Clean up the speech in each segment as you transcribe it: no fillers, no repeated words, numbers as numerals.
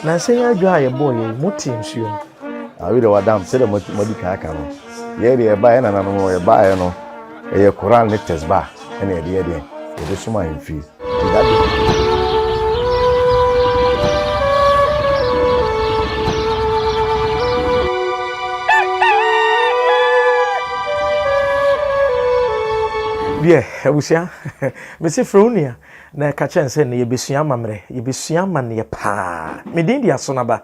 Na say ya dwa ye boy muti nsuo. Awi de wadam se de modi aka no. Ye de ba ye na no ye ba ye no. E Quran ne tesba ene ye de e de suma mfi. Bien, abusia. Me se fronia na ka chense ne yebesua mamre, yebesua man ye pa. Me din dia so na ba.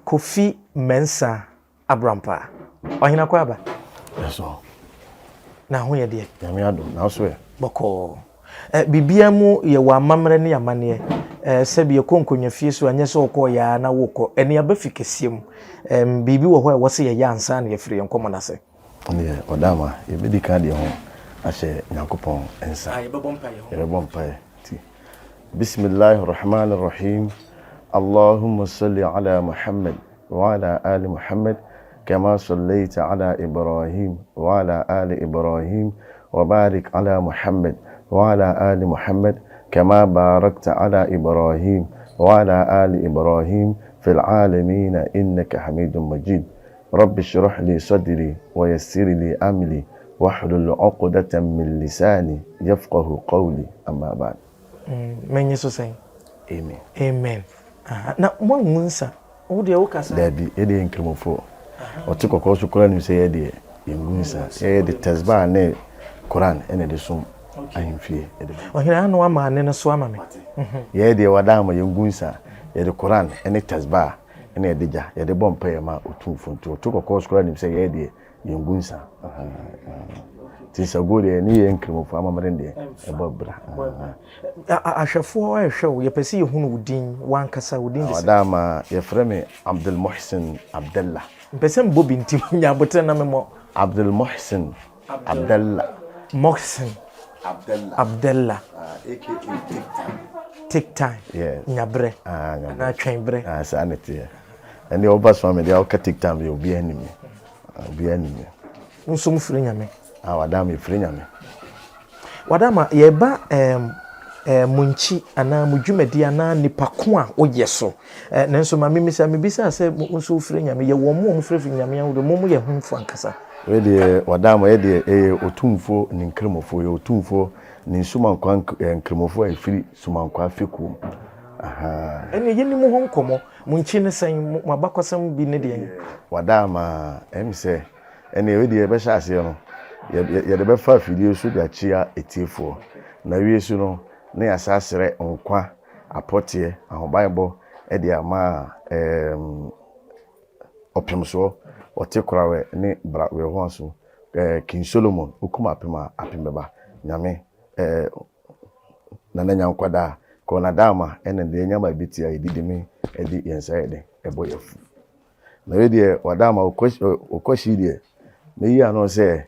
Kofi Mensa Abrampa. Ohina kwa ba? Eso. Na ho ye de. Ya me ado, na so ye. Boko. Bibia mu ye wa mamre ne yamane. Se bi konkonwa fie so anye so ko ya na woko. Ene abafikesiem. Bibi wo ho e wo se ye yansa na ye firi enkomo na se. Ne odama, ye be di ka de ho. Ashe Nyankopon ensa. Aye be bompa ye ho. Ye bompa ye. Ti. Bismillahir Rahmanir Rahim. Allahumma salli ala Muhammad wa ala ali Muhammad kama sallaita ala Ibrahim wa ala ali Ibrahim wa barik ala Muhammad wa ala ali Muhammad kama barakta ala Ibrahim wa ala ali Ibrahim fil alamin innaka Hamidum Majid. Rabbi shrah li sadri wa yassir li amri wahlul 'uqdatan min lisani yafqahu qawli amma ba'd. Menye so say Amen. Amen. Na mo ngunsa wo de wo kasa Dabi ede Nkramo oti kokko so Quran say ede ngunsa ede tasbah ne Quran ene de sum ahimfie ede ohira anu ama ne so ama me ye de wadama ye ngunsa ede Quran ene tasbah ene ede ja ede bompa ye ma Otumfuo oti kokko so Quran say ede ngunsa tisa gode ni ye Nkramo ama mrende e bobra ahwefo o ehwe ye pese ye hunu udin wan kasa udin dise wadama ye freme Abdul Muhsin Abdullah pese mbobi ntim nya botre na memo Abdul Muhsin Abdullah Muhsin Abdullah aka take time yes nyabre na twenbre sanity and the obas family they all take time you be enemy nso mfiri nyame wadama ifiri nyame wadama ye ba munchi ana mudwumadi ana nipa ko a oye so nanso ma memisa mebisa se nso mfiri nyame ye wo mo mfiri nyame awo mo ye hunfo ankasa we de wadama ye de Otumfuo ni Nkramofo ye Otumfuo ni sumankwa Nkramofo afiri sumankwa afekum ene ye ni mo ho nkomo munchi ne san mabakosam bi ne de wadama emse ene we de be sha ase no ye de be fa afidie so de achia etiefo na wie su no na ya sasere nkwa apotie ahobaibọ e de ama opemso ote korawe ni brawe ho so King Solomon okuma apembeba nyame na nyankwada ko na dama ene de nyama bitia ididimi edi yensa ede ebo yafu na we de wadama okoshi de me yi ano se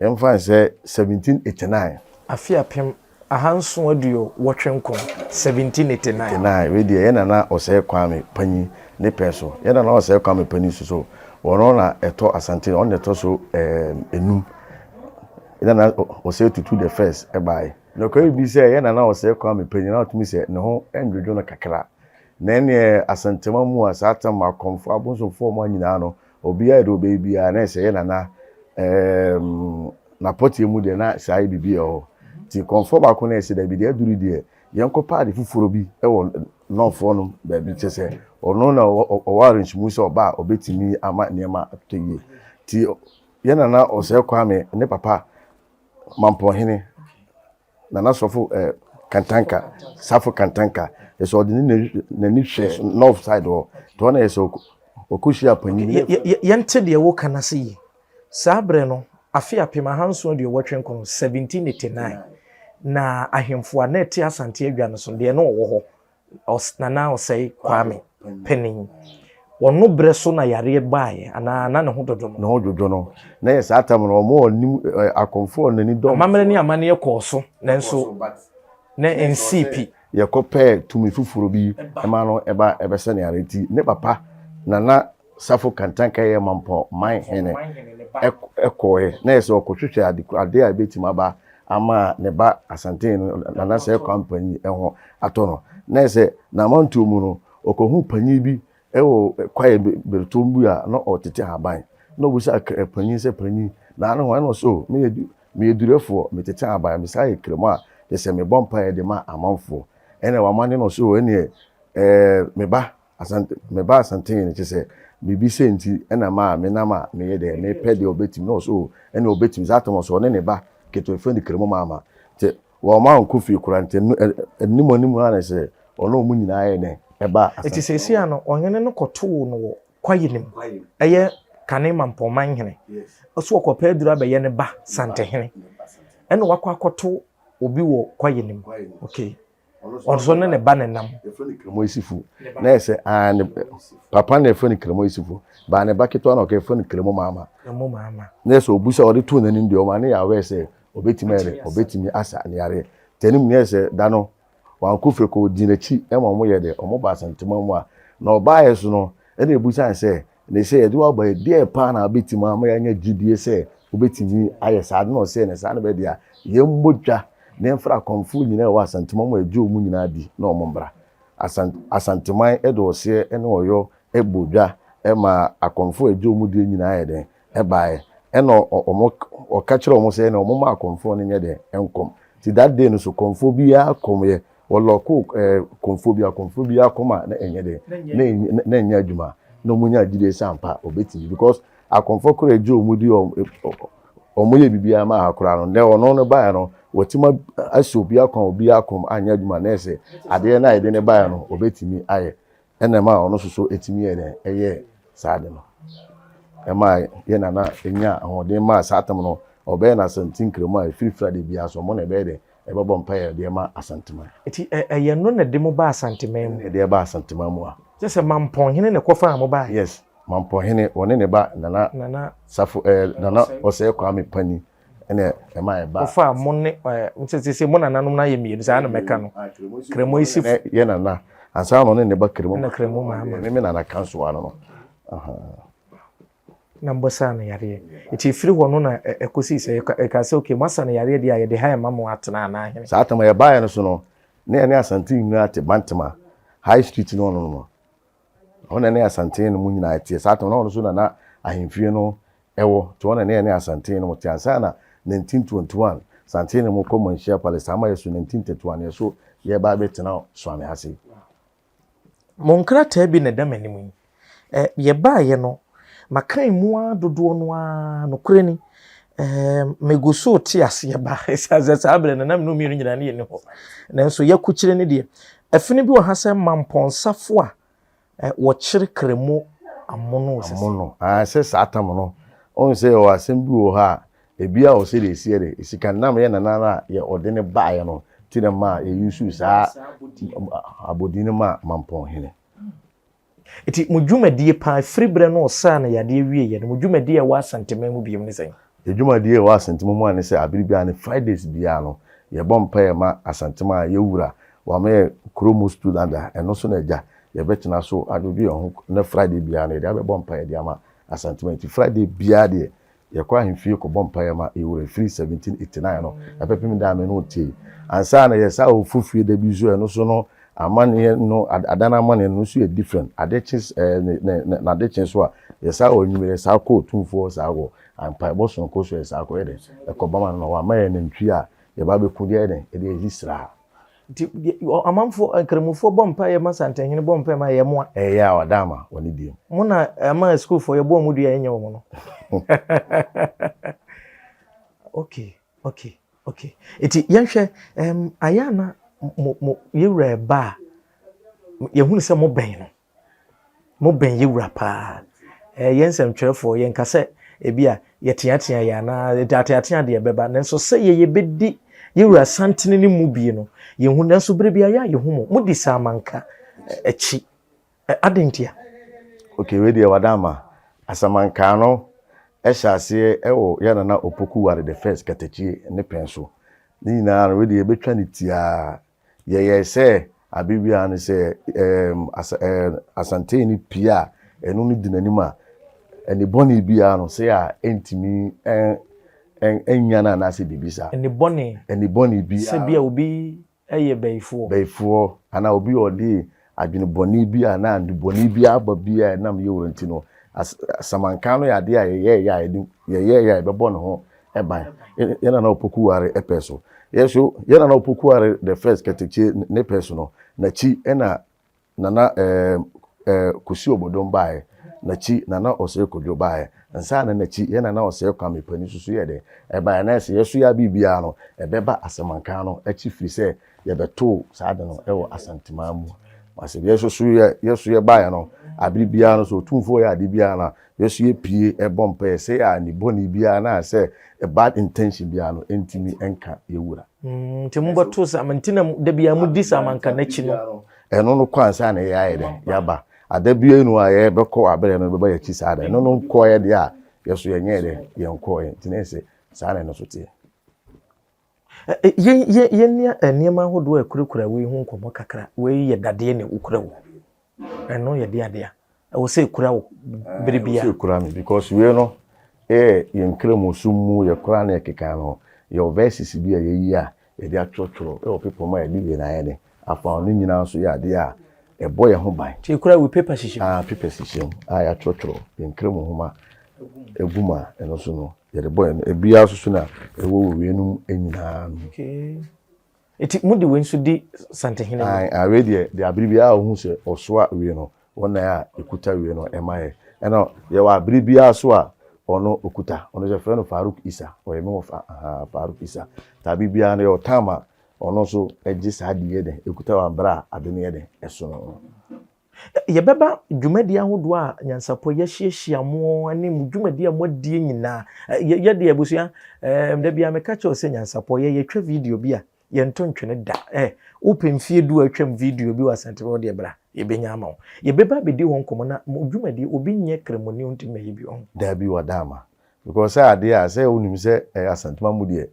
emfa se 1789 Appiah pem ahanso aduo wotwenko 1789 na we de ye na oseye kwame panyi ne peso ye na oseye kwame panyi so wono na eto Ashanti on eto so enum ye na oseye tutu the first e bai no ko bi se ye na oseye kwame panyi na otumi se ne ho endwojo no kakra na ne Ashanti mamu asata ma komfo abonso fo mo nyina no obi ya do baby ya na se ye na na poti mu de na sai bibi o ti komfo ba ko na se da bi de duru de yanko paadi fufuro bi e wo nonfo no ba bi chese ono na orange mu se oba obetimi ama niema toye ti yana na ose kwame ne papa mampo hene na sofo kantanka safo kantanka eso de na ni hwe north side o to na eso okushi apanyi yente de wo kana se yi sabre no Appiah pem ahanso de wotwenko 1789 na ahemfo na eti Asante adwa no so de no wo ho na osei kwame penin wono bre so na yare baaye ana na ne ho dodo no na yes atam no mo onim akonfo na ni dom mamre ni amane ye koso nanso na NCP ye kopɛ tumi fufuro bi ema no eba ebese ne areti ne papa na safo kantanka ye mampo man hene ekoe na yes okotwetwe ade a betima ba ama ne ba Asante na se company eho atono na se na mantu mu no okohu panyi bi ewo kwaye bertombu a na otete haban na obusa panyin se panyin na no ho no so me edurefo me tete haban me sai kremo a de se me bompa e de ma amanfo ene wa mane no so ene me ba asante ne se bibi se nti ena ma me na ma me ye de me pede obetim no so ene obetim zatom so ne ba keto efe ni kremo mama te wo ma nko fi kurante enimo ana se ono mu nyina ye ne eba asante eti sesi ano ohene no koto no kwayinim eye kane mampoman hene oso okopa adura be ye ne ba sante hene ene wakwa koto obi wo kwayinim okay onso ne ba ne nam efoni kremo isifu na ese papa na efoni kremo isifu ba ne ba keto na okefoni kremo mama na ese obusa ode tu nanim de o ma ne ya we se obetimi asa ne yare tenim ne ese da no wankofre ko dinachi ema mo ye de omo ba santema mu a na oba ye so no ene ebusa se ne se edu aba de pa na obetimi ama ya nya gidie se obetimi aye sa no se ne sa na be dia ye mbodwa ne mfra konfu nyina wa santema mu eju mu nyina di na omo mbra asantema edo se ene oyo ebodwa ema akonfu eju mu di nyina aye de ebae eno omo okachiro omo se ne omo ma akonfu ne nye de enkom ti that day no so konfu bia komye woloko konfobia koma na enye de na enye adwuma no munya gide sampa obeti because akonfo kora eju omudi omoye bibia ma akora no ne ono no ba no wotima asobia kon obi akom anya adwuma na ese ade na ide ne ba no obetimi aye enema ono soso etimi eye saade no ema ye na enya ahode ma saatam no obe na santin kremo a frifra de bia so mo na be de ebabo mpaye de ma asantema eti eye no na de mo ba asantema mu de ba asantema mu a jese mampon hene ne kofa mo ba yes mampon hene woni ne ba nana safu nana ose kwa me pani ene ema e ba kofa mo ne ntse mo nananum na ye mienu sa na meka no kremo isi ye nana ansa no ne ba kremo na kremo ma me nana kanso ano no aha na mbosa na yare eti firi hono na ekosi se ka se okay masa na yare dia ye de ha ma mo atena na ahene sa atama ye ba ye no so no ne asante nyina ate bantama high street no ona ne asante no mu nyina ate sa atama no so na ahemfie no ewo to ona ne asante no mo tiansa na 1921 sante no mo komanshia palace ama ye so 1931 ye so ye ba betena swame hase monkra ta bi ne damanimu ye ba ye no makan mu dodo no a no kurani megoso ti ase ba esa abre na nam no mi nyina ne ne ho nanso yakukyire ne de afini bi wo hasa mamponsafo a wo kyire kremo amono se satam no on se o asem bi wo ha ebia o se de sie de esika nam ye nanana ye ode ne ba ye no ti ne ma ye yusu sa abodini ma mampon hene eti mudwumadie pa fribre no sa na yade wie ye no mudwumadie wa santema mu biem ne sen edwumadie wa santema mu ane se abiribia ne Fridays bia no ye bompa ye ma asantema ye wura wa me kromo student eno so na ja ye betena so adobi ho na Friday bia no ye da be bompa ye dia ma asantema ti Friday bia de ye kwa hemfie ko bompa ye ma e wura free 1789 no apepim da me no tie ansa na ye sa ofufie da bi zo eno so no amane no adana amane no so different adechis na adechis so yesa onyimere sa ko Otumfuo sa go ampa boson ko so yesa ko ede ekobama no wa maye nantwi a ye ba be kudi ede hisra amanfo Nkramofo bompa ye masante hene bompa ma ye mo ya wadama woni dim mo na ama school for ye bo mu dua enye wo no okay eti yanhwe ayana mo yewra ba ye hunu se mo ben yewra pa yensem twerefo ye nkase ebia ye teatea ya na teatea de beba nanso se ye bedi yewra santene ni mu bi no ye hunu nanso brebia ya ye humo mo di samanka echi adentia okay we de wadama asamanka no ehase ewo yana na opoku ware the first katechi ne penso ni na we de betwa ne tia ye se abibia ne se asante ni pia enu ni dinanima eni boni bia no se a entimi enyana na se bibisa eni boni bia se bia obi eye beifo ana obi odi adwene boni bia na ande boni bia aba bia na me yoranti no samanka no ya de a ye bebo no ho eban yana na opokuware epeso yeso yana na opokuware the first kateche ne peso no na chi ena nana kusi obodom bae na chi nana ose kodwo bae nsa na chi yana na ose kwa mepani susu ye de eba na se yeso ya bibia no ebeba asamanka no achi firi se ye beto saade no ewo asantimamu wase yeso ye bae no abibia no so Otumfuo ya adibia na yeso ye pie ebompa se ya ni boni bia na se a bad intention bia no entimi enka yewura nti mboto samantina de bia mudi samanka na chi no eno no kwansa na ya de yaba adabie nu aye beko abere no beba ya chi saade eno no ko ye de a yeso ye nye de ye nko ye tinese saade no so tie ye niema hodo akurakura we hu nkomo kakra we ye dade ne ukura wo eno ye de ade a wo se kura wo biribia se kura me because we no ye Nkramo sumu ye kura na ekeka no your verses bi ye yi a ye de atwotworo e people ma ye di na ye de afa no nyina so ya de a e boy ho ban ti kura we paper shishim paper shishim ya atwotworo Nkramo homa eguma eno so no ye de boy no ebia so na ewo we num enyina okay eti mudi we nso di santehene I ready the abribia hu se osoa we no wona ya ekuta we no emaye ena ye wa abribia so a ono okuta ono je friend Faruk Isa o ye me Faruk Isa tabi bia na yo tama ono so eji saadiye de ekuta wa bra adene de eso no ye beba dwumadi ahodo a Nyansapo ye hyiehia mo ani mu dwumadi a modie nyina ye de abusua da bia me ka che o se Nyansapo ye twa video bi a ye ntontwene da open fie du atwam video bi wa santebo de bra ye benya ma ye beba bedi won komo na dwumadi obi nye kremoni ontime ye bi on da bi wadama because ade a say onim se asantema mu de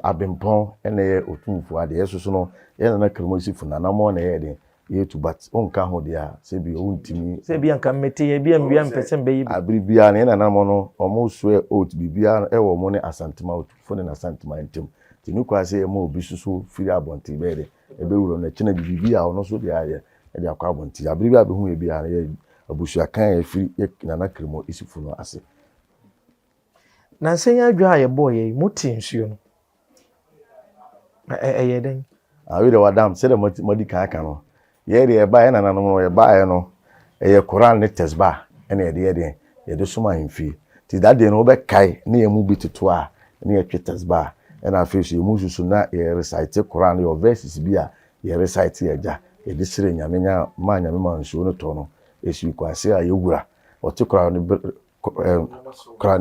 abempon ene ye Otumfuo ade yeso no ye na Nkramo sifu na mo na ye de ye to but onka ho de a se bi ontimi se bi anka mete ye bi ambia mpese mbe yi abribia na na mo no omo so e ot bibia e wo mo ne asantema Otumfuo ne asantema ntem tinu kwa se mo obi susu firi abonti be de ebe wuro na china bibia ono so de aye e de akwa abonti abribia be hu e bia na ye abusua kan e firi na Nkramo isifu no ase na nsenya adwa ye boy ye muti nsuo no ye den we de wadam se de modi kan aka no ye de e ba ye na nanom no ye ba ye no ye Quran ne tesba ene ye de suma himfi ti that day no be kai ne ye mu bituto a ne ye twe tesba ena afishi mu susu na ye recite Quran your verses bia ye recite ye ja ye de sire nyamenya ma nyame nsuo no to no esi kwase a ye wura o te Quran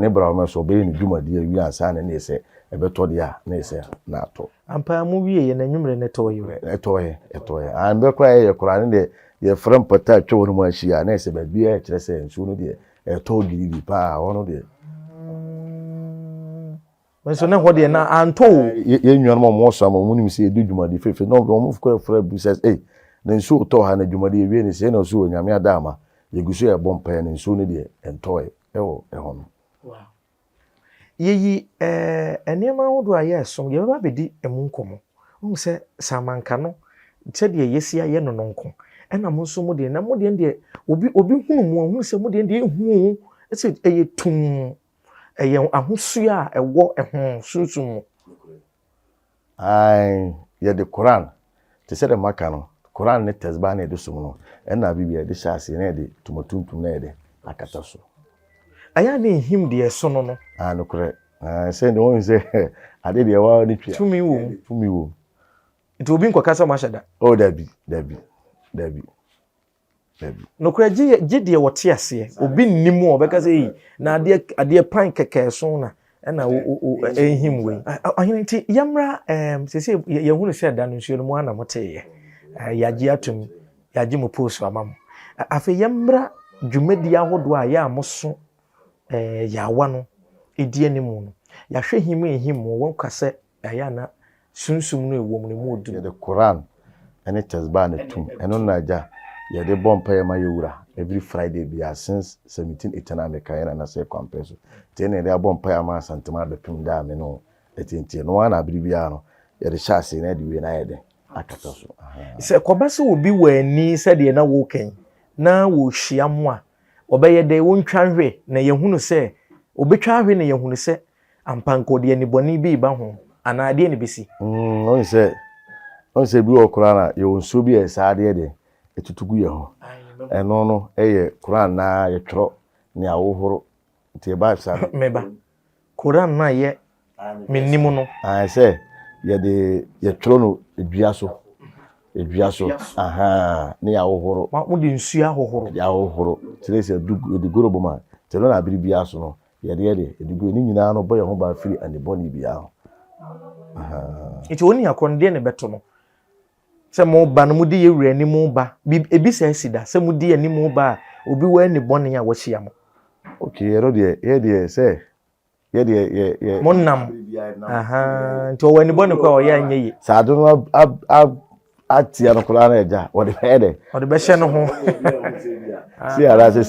ne bra ma so be ni dwumadi awi ansa na ne se ebeto de a na se na ato ampa mu wie ye na nwumre ne to ye etoye an be kwa ye Quran de ye frem pata atwo no ma hia na se ba bia kire se nsuo no de eto gidi pa ono de so na ho de na anto ye nwan mo so ma munim se edu dwumadi fefe no mo fko fra bu says na nsuo to ha na dwumadi ewie ni se na so nyame adama ye guso ye bompa na nsuo no de entoye ewo ehono wow yeyi enema hodo aye som ye baba bedi emu nkomo hu se samanka no che de yesi aye no nonko ena mo so mo de na mo de obi hunu mu hu se mo de hu ese eye tum eye ahosu a ewo ehun sunsun ai ye de Quran te se de maka no Quran ne tesba na de sum no ena bibia de shase na de tumatuntum na de akata so aya na him de so no no kure say the one say ade de wa ni twa tumi wo it obi nkokasa mashada oh dabi no kure gi de wote ase obi nnimu obekasa yi na ade pan keke so na na ehim we ahinti yamra sese ye hunu se da no nsuo no mu ana mote yaji atum yaji mu post amam afi yamra dwumadi ahodo a ya amoso yawa no edi animu no yahwe him won kwase aya na sunsum no ewom no mu odu the Quran and it has been a tomb and on naja ye de bompa ye mayura every Friday be since 1789 America na say compreso ten e de bompa ya ma santema be pim da me no etintie no wana bribia no ye de chase na de we na ye de akata so se kwabase obi wani se de na wo kan na wo hia mo a obeye de wo ntwanhwe na yehunu se obetwa hwe na yehunu se ampanko de ni boni bi ba ho ana de ni bisi on se bi okura na ye wonso bi esaade de etutugu ye ho eno no eye Quran na ye tworo ni awohoro ti ba sa meba Quran na ye menimu no say ye tworo no edua so aha ni awohoro ma de nsu ahohoro ya awohoro tire se du gorobo ma tire na biri bia so no ye de edugo ni nyina no boye ho ba firi and boni bia ho iti oni akonde ne beto no se mo ba no mudi ye wura ni mo ba ebi se asida se mudi ani mo ba obi wa ni boni a wo hia mo okay ero de se ye de monnam nti o wani boni kwa o ya anye yi sa do no atia no kula na eja wo de hede o de be hye no ho si ara se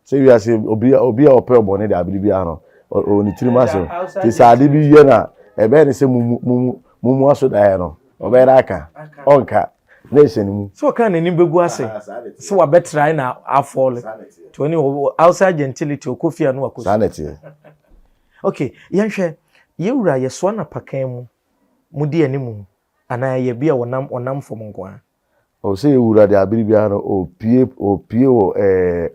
se wi ase obi a ope obone de abiribia no oni tirima so ti saade bi ye na ebe ne se mumu aso da no obe ra aka onka nation mu so kan ni begu ase so wa betrai na afall to ni outside gentility okofia no akosi sanity okay yanhwe ye wura ye so na pakan mu di animu ana ye bia wonam fom nkoa o se wura de abiribia no opie o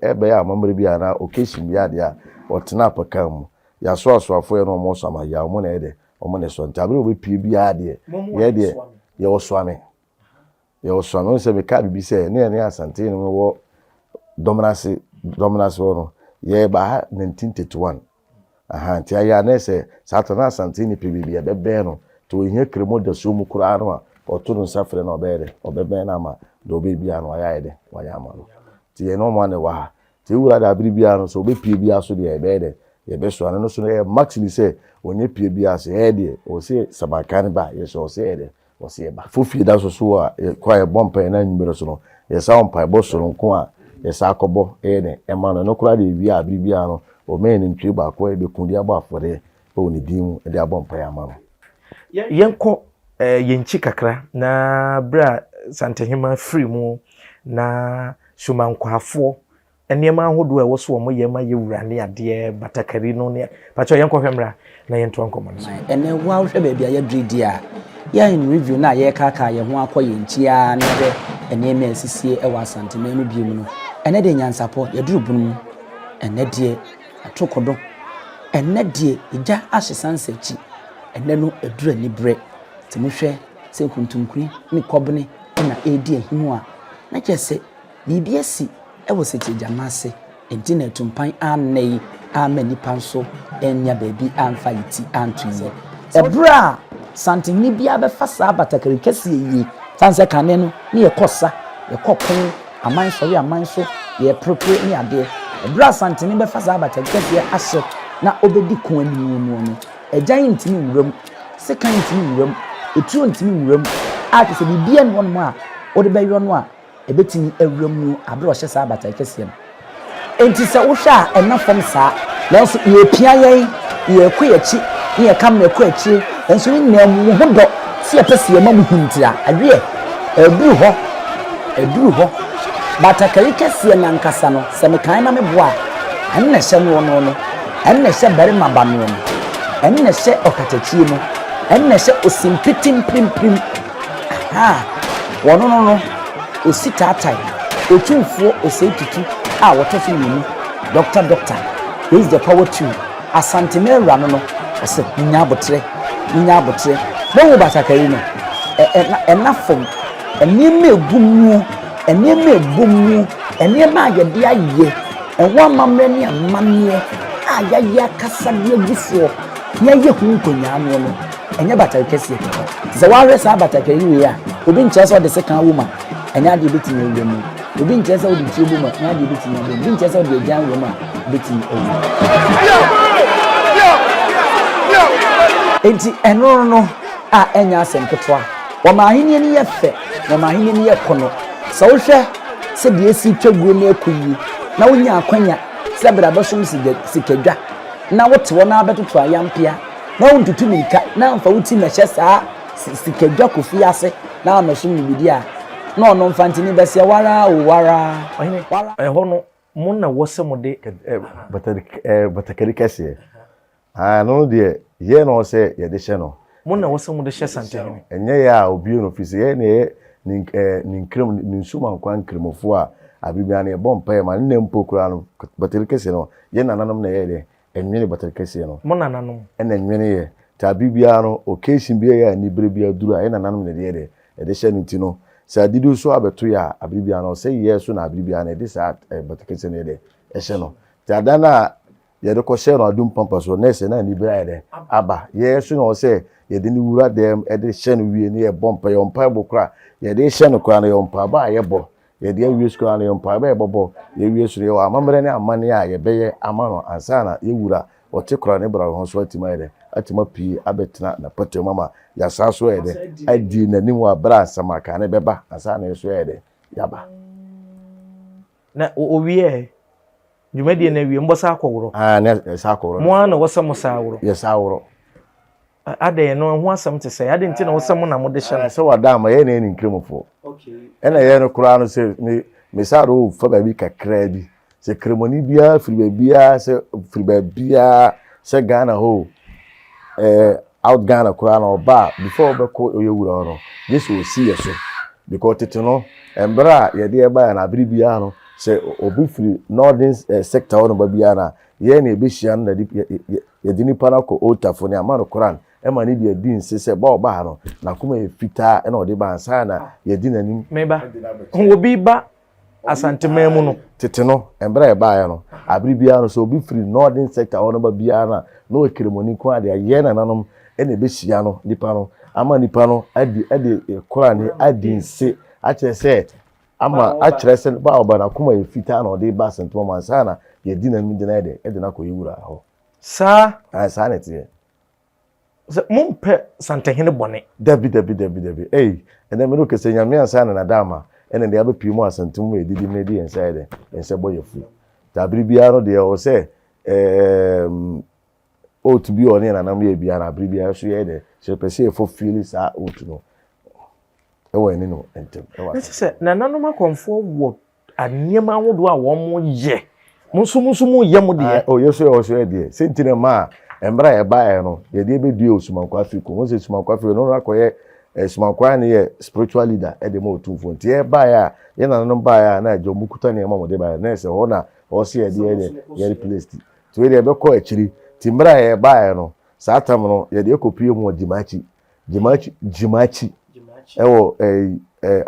ebe ya mamre bia na occasion bia de a otena pakan mu ya so asoafo ye no mo so ma ya mo na ede omo ne so ntabere obi pie bia de ye de ye oswame o se be ka bibi se ne Asante no wo dominance no ye ba 1931 aha ntia ya na se satana Asante ni pibibia bebe no to ihe Nkramo da so mu kura no a oto no safre na obebe na ma do be bia no ya ede wa ya ma no ti ye no mo ne wa ti wura da bibia no so obe pie bia so de ebe de ye be so no so no maximum se onye pie bia se ede o se sabakan ba ye so se ede o se ba fofi da so a kwa ye bompa na nyimere so no ye sa ompa bo so nko a ye sa akobo ede e ma no kura de wi a bibia no o me ni ntwe ba ko e be kundi aba afore o ni dim e de abompa ya ma no yenko yenchi kakra na bra Santehima free mu na shumankwafo enema ahodo e wo so mo yema yewura ne ade batakari no ne pacho yenko hwemra na yento ankomo no ene wa hwe ba bia ya dredi a ya in review na ye kaka ye ho akoye ntia ne de enema asisie e wa Asantema no biem no ene de Nyansapo ye duru bunu ene de atokodo ene de ija ahyesansachi ene no eduru ani bre timuhwe se kuntunkuri ne kobne na edi ahimu a na kyese bibia si e wo seti jamase enti na tumpan anei amani panso enya baby amfa yiti antuye ebra santini bia be fasa abatakari kese yi sanse kane no ne yekosa yekopon aman so ye propre ni ade ebra santini be fasa abatakari kese ahye na obedi kon animu no ejan ntimi wuram sekan ntimi wuram etu ntimi wuram a kese bibia no no a ode be yo no a ebetini awuramu abro hye sa abatakari kese no enti se wo hwa ena fom saa nanso ye pia yen ye kwechi ye kam na kwechi enso ni nemu ho do se ye pese ye mamu huntira awie eduru ho batakari kese na nkasa no se me kan na me boa enna hye no enna hye bari mabano no enna hye okatachie no enna hye osimpitim prim aha wono no ositatai Otumfuo osetutu a wotoso yinu doctor is the power to Asantema rano no ose nya abotre bo wo batakari no enafom enema egumu enema ayede aye enwa mamre ne amane ayaya kasa ne gufo ye hunkonya no enya batakari kese ze ware sa batakari we a obi nche so de second woman enya de betini ewemu obi nche so de tiebo ma enya de betini ewemu obi nche so de jan we ma betini ewemu enti eno no a enya asemketwa wo ma ahini ni ye fe wo ma ahini ni ye kono so wo hwe se de esi twaguro na akuyi na wonya akwanya se bra bosom sikadwa na wote wo na abetoto ayampia na wontutu mirika na mfa wuti mehye saa sikadwa kofi ase na amesum ni bidia na ono mfantini bese wara o wara ohine ho no mo na wose mo de batakari kase no de ye no se ye de hye no mo na wose mo de hye santehene enye ya obi no ofisi ye ne ni Nkramo ni nsuma nkwa Nkramofo a abibia na e bompa ma nne mpokura no batakari kase no ye nananom na ye de enwene batakari kase no mo nananom ena enwene ye ta bibia no occasion bia ya ni brebia duru a ye nananom na de ye de hye nti no sa didu so abeto ya abibia no say yes so na abibia na de sa batakari ne de hye no ta dana ye de ko share no adum pampa so na se na ni bia ye de aba ye so no say ye de ni wura dem e de hye no wie ni ye bompa ye ompa bokra ye de hye no kwa na ye ompa ba ye bo ye de wie skura na ye ompa ba ye bobo ye wie so ye wa amamre ne amane a ye beye amano ansa na ye wura ote kura ne bra ho so atima ye de atima pi abetina na pote mama ya saso ye de adi na nimu abra asama ka ne beba ansa na ye so ye de yaba na owie dwumadi na wie mbosa akowro ne sa akowro mo ana wose mo saawro ye saawro ade no ho asam te say ade nti na wose mo na mo de hye no se wadama ye na Nkramofo okay ena ye no kura no se me saro fa ba bi kakra bi se kremoni bia firi bia se firi bia se Ghana ho out Ghana kura no ba before be ko oyewura no this will see yeso because tete no embra ye de ba na abiri bia no se obi firi northern sector no ba bia na ye na ebehia no na ye dini pana ko otafo ne amano Quran e ma ni de din se ba oba no na kuma e fita e na ode ba ansa na ye di nanim meba obi ba Asante memu no tete no embra e ba ya no abiri bia no so obi firi northern sector no ba bia na no kremoni ko ade ye na nanom e na ebehia no nipa no ama nipa no ade Quran ade nse a kire se ama a kire se ba oba na kuma e fita na ode ba sento ma ansa na ye di nanim de na ede na ko yewura ho sa na tie mumpe santehene bone dabi ene me no kese nyame ansa na dama ene de abepi mu asantum mu edidi me di inside ense boyefu tabiri bia no de o se o to bi oni na nam ye bia na abiri bia so ye de se pese fo feel sa o to no e wo eni no entem e wa se na nanom akonfo wo aniema wodo a wo mo ye musu mu ye mo de o yeso o so ye de sentine ma embra e ba no ye de be die osumankwa Afriko mo se osumankwa Afriko no akoye osumankwa ne ye spiritual leader e de mo Otumfuo nti e ba ya ye na no ba ya na ajo mukuta ne ma mo de ba na se ho na o se ye de ye replace ti we de be ko akiri ti mbra e ba no sa atam no ye de kopie mu jimachi e wo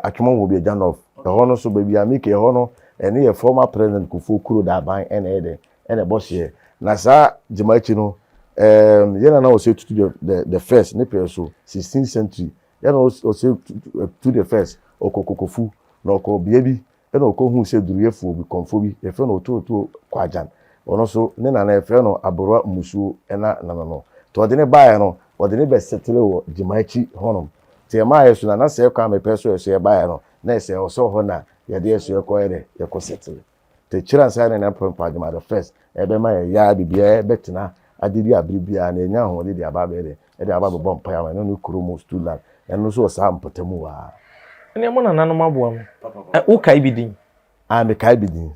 atwom wo bi Janof e ho no so ba bi amike ho no ene ye former president Kufuor kuro da ban ene de ene boss ye na sa jimachi no yena na also to the first ne so 16th century yena also to the first okokokofu na okobiebi ena okohu se duruyefu obi konfobi e fe no to kwajan ono so ne na e fe no aboro musuo ena no to de ne bae no de ne be settle wo jimachi honom te ma yesu na se kwa me peso yesu e bae no na se oso ho na ye de yesu e ko ere ye ko settle te chira sa na pampa jima the first e be ma ya bibia e betina adidi abribia na enya ho de aba be de aba be bompa ya no Nkramo student eno so sa mpotemu wa ene mo na nanom aboa mo wo kai bidin me kai bidin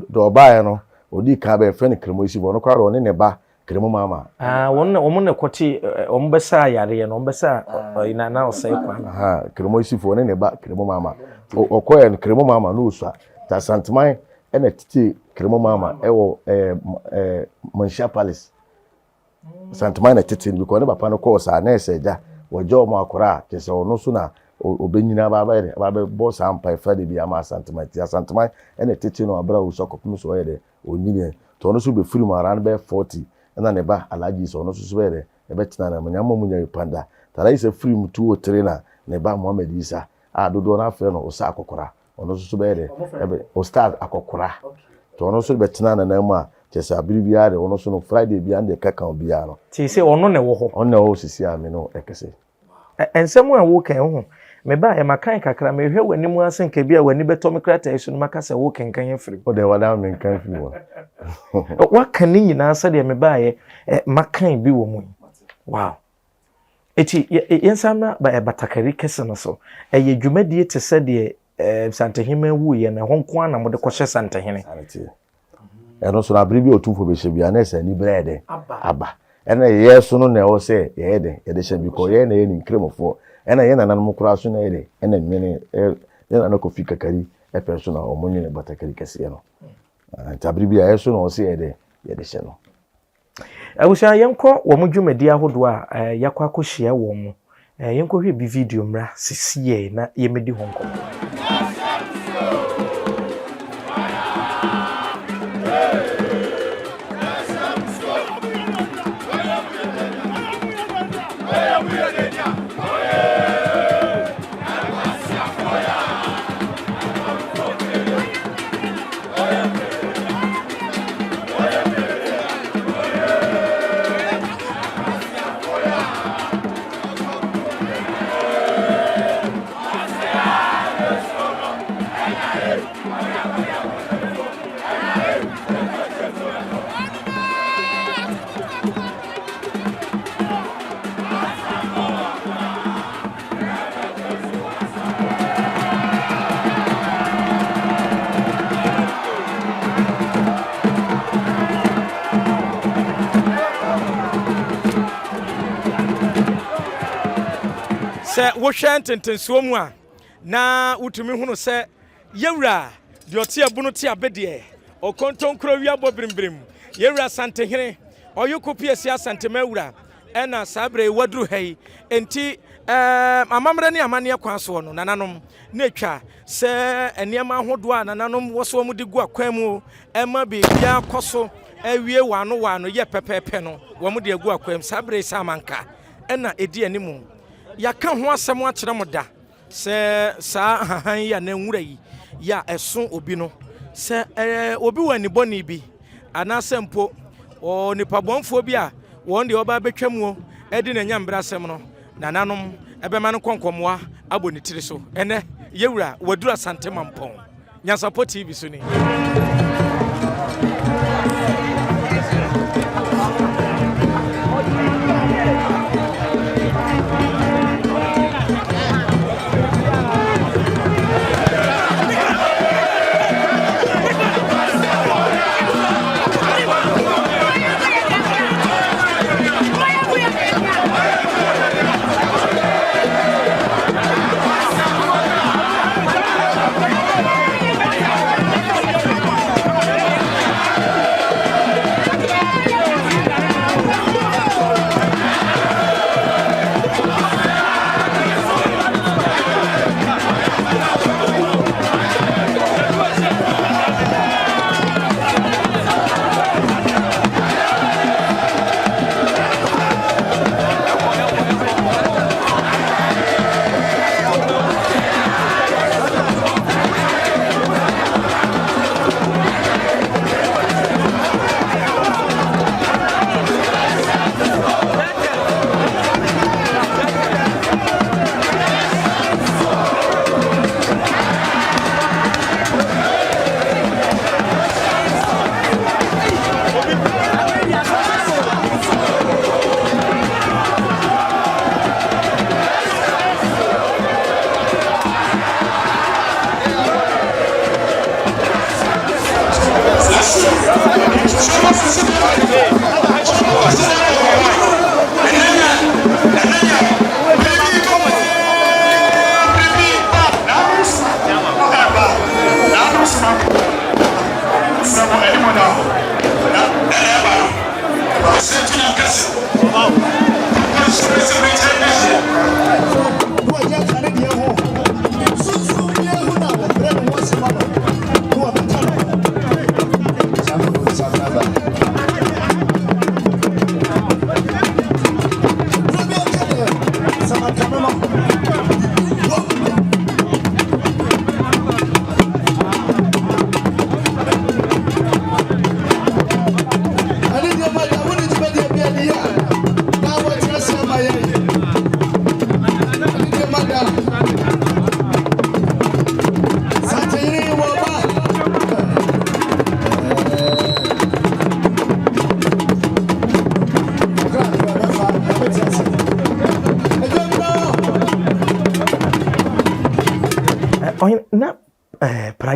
do ba ya no odi ka be fe ne Nkramo isi bo no kwaro one ne ba Nkramo mama won ne kwoti ombesa yare no ombesa ina na osai kwa Nkramo isi fo ne ba Nkramo mama okoye Nkramo mama no uswa ta santman ene titi Nkramo mama ewo Mansha Palace santman na titi because ne papa no ko sa na eseja wojo mo akora kese ono so na obenyina ba be boss ampa fa de bi ama santman ene titi no abra usokopum so ye de onyine to ono so be film around be 40 na ne ba alaji so ono so be de e betina na munyamma munya panda tara is a film 2 or 3 na ne ba Muhammad Isa dodo na afre no osa akokora ono so be de o start akokora to ono so betina na mu a kese abiri bia de ono so no Friday bia de kaka bia no ti se ono ne wo ho ono wo sisi ame no ekese ensemu a wo kan ho me ba e makan kakra me hwe wani mu asen ka bia wani beto me krata isu no maka se wo kenkan afiri o de wada me kan fi wo wa kan ni nyina sa de me ba e makan bi wo mu wow eti yensama ba batakari kese no so eye dwumadie te se de santehime wu ye na honko ana mo de kɔhye santehene eno so na bribi Otumfuo be hye bia na ese ni brede aba ena ye so no na wo se ye de hye bi ko ye na ye ni Nkramo ena ye na nanom kura so na ye de ena nwene ye na kofi kakari e person na omonye batakari kese ye no ta bribi ye so na wo se ye de hye no awusa yenko wo mu dwumadi ahodo a yakwa akohia wo mu yenko hwe bi video mra sisiye na yemedi honko se wo hwe ntentensuo mu a na utumi hunu se yewura de ote abunu te abede okontonkro wi abobrimbirim yewura santehene oyukopi esi asantemawura ena sabre wadru hei enti amamre ne amane kwa so no nananom na etwa se eniema ahodo a nananom woso mu de gu akwan mu ema be bia koso awie wano ye pepepe no wo mu de gu akwan sabre samanka ena edi animu yaka ho asem a kire mo da se sa hahan ya na nwura yi ya eso obi no se obi wani boni bi anase mpo o nipa bonfo bi a won de oba betwamu edi na nyambra asem no nananom ebema no konkomoa aboni tiri so ene yewura wadura sante mampon Nyansapo TV so ni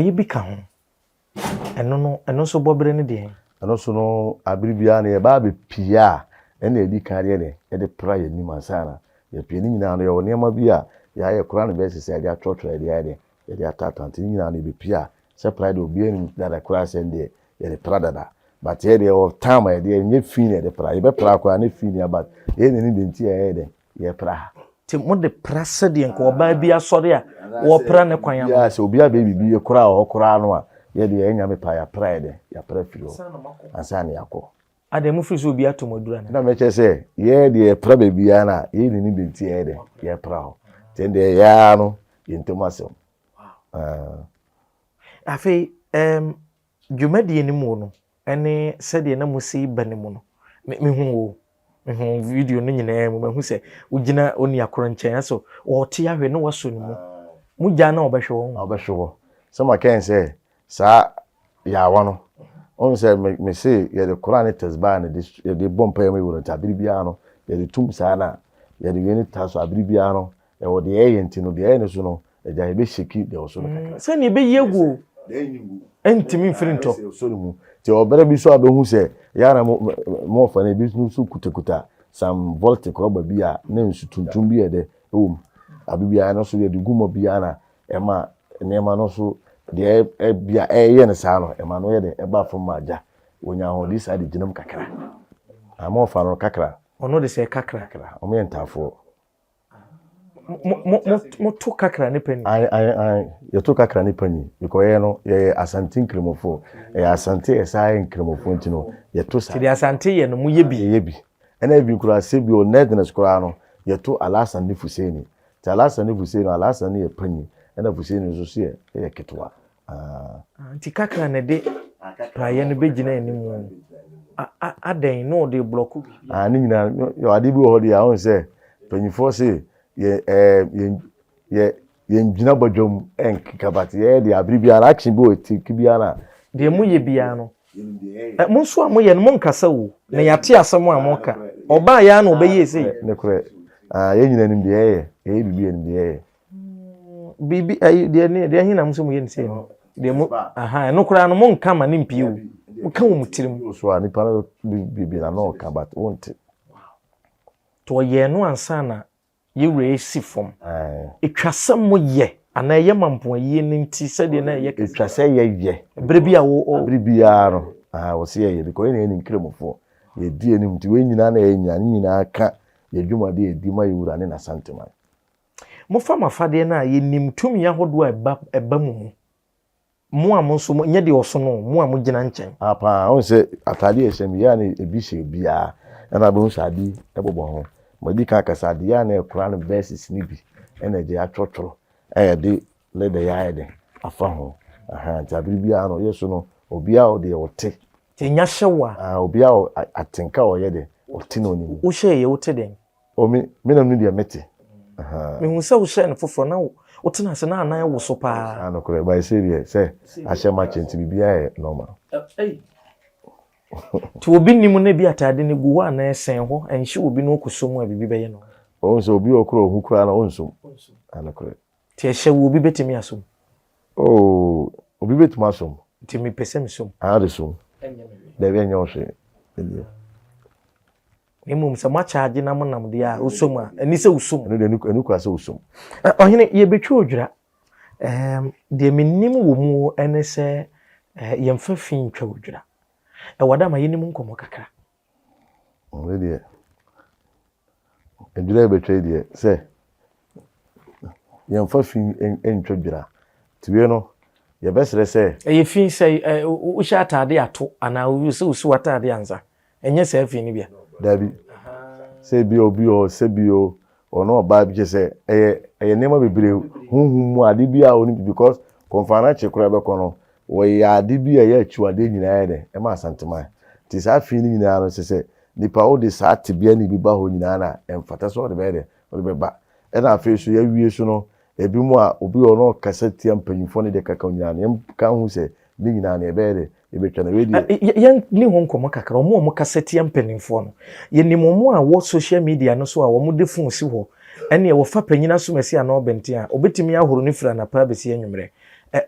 ayi bi ka ho eno so bobre ne de eno so no abribia na ye ba be pia ena edi kare ne ye de pra ye ni masana ye pia ni nyina no ye woni ma bi a ya ye kura no be sese ya trotro ye de atata nti nyina no be pia se pra de obi ani da kura se de ye de pra dada but ye de of time ye de nye fini ye de pra ye be pra kura ne fini about ye ni de nti ye de ye pra ti mo de pra se de nko oba bi asori a wo pra ne kwan ya se obi a be bibi ye kura o kura no a ye de ye nya me pa ya pra de ya pra firo ansane yakọ Ademu frisi obi atomodura na me chese ye de pra bebia na ye ni de nti ye de ye pra ho tende ya no ye ntomasem afei dwumadi ni mu no ene sede na musi banimu no me hu video no nyina mu hu se ugina oni akoro nchen so o te ahwe no waso ni mu gya na obehwo so ma ken se sa ya wa no on se me se ye de Quran tesba na de bompa me wuro ta bibia no ye de tum sa na ye de yeni taso abibia no e wo de ye ntino de ye ne so no e ja be sheki de o so no kakra se ni be yegu de nyingu entimi mfirinto so no mu te obere bi so abehu se ya na mo fa na bi so kutakuta sam voltic rubber bi a na nsu tuntum bi ye de abibia no so ye de gumo bia na e ma nema no so de bia ye ne sa no e ma no ye de e ba fo maja wonya ho di sa de ginam kakra amo fa no kakra ono de se kakra o me ntafo mo to kakra ne pani ai ye to kakra ne pani because ye no ye Ashanti Nkramo ye Ashanti ye sa Nkramo ntino ye to sa ti de Ashanti ye no mu ye bi ena bi kura se bi o nedness kura no ye to alasan ni fuseni ti alasan ni fuseni alasan ni ye pani ena fuseni so se ye ketwa ti kakra ne de praye no begina animu adan no de block bi ni nyina yo ade bi wo de a won se panyifo se ye njina bodwom enkabati ye de abribia na action bi o ti kibia na de mu ye bia no mo so am ye no mo nkasa wo na yate asem a mo ka oba ya na obeye sei ne kure ye nyina nim de ye bibia nim de ye bibi de hin na mo so mo ye sei no de mo no kura no mo nka ma ne mpie wo mo ka wo mutirim so ani pa bibi na no ka but won't to ye no ansa na ye wure si fom etwasem mo ye ana ye mampo ye nti sede na ye etwase ye bre bia wo bre bia no wo se ye because ye ni Nkramo ye die ni mti we nyina na ye nyina aka ye dwumade ye di ma ye wura ne na santeman mo fa mafade na ye nimtum ya hodo eba mu a mo so nye de oso no mu a mo gina nchen apa on se atade esem ya na ebi hye bia na be nsadi ebobo ho madi ka kasa de ya na Quran verses ni bi ena je atwotworo de le de ya de afa ho tabiri bia no yeso no obia o de wote te nya hyewa obia atenka o ye de wote no ni wo hye ye wote den o mi nam ni de mete me hu se wo hye no foforo na wote na se na anan wo so pa no kore by say se ahye ma chenti bibia e normal to obi nimu na bi atade ne guwa na esen ho enhye obi no kosom a bibi beye no o so obi okro hu kura na onsom anakore te hye wo obi betimi asom obi betimi asom te mi pesem som de som de be nya ohwe emum se ma charge na monam de a osom a ani se osom no de enu kwa se osom ohene ye betwa odwira de menim wo mu ene se ye mfa fin twa odwira wada ma yenim nkomo kakra o de edwira betwa de se ye mfa fin entwa odwira tiwe no ye besere se ye fin se wo sha atade ato ana wo se usu atade anza enye se fin ni bia dabi se bi obi o se bi o ono ba bi se eye nema bebre hunhun mu ade bi a oni because konfana chekura be kono wo ya ade bi a ya chiwade nyina ya de e ma santeman ti sa fi ni nyina no se nipa o de sa te bia ni bi ba ho nyina na emfata so de be de o de be ba e na afi so ya wie so no ebi mu a obi ono kasa tia mpanyimfo ne de kaka nyina na ka hu se ni nyina na e be de e betwa na we di yan ni ho nkomo kakra omo kaseti ampanimfo no ye ni momo a wo social media no so a wo mo de phone si ho ene ye wo fa panyina so masi ana obenti a obetimi ahoro ni fira na pa besi anwumre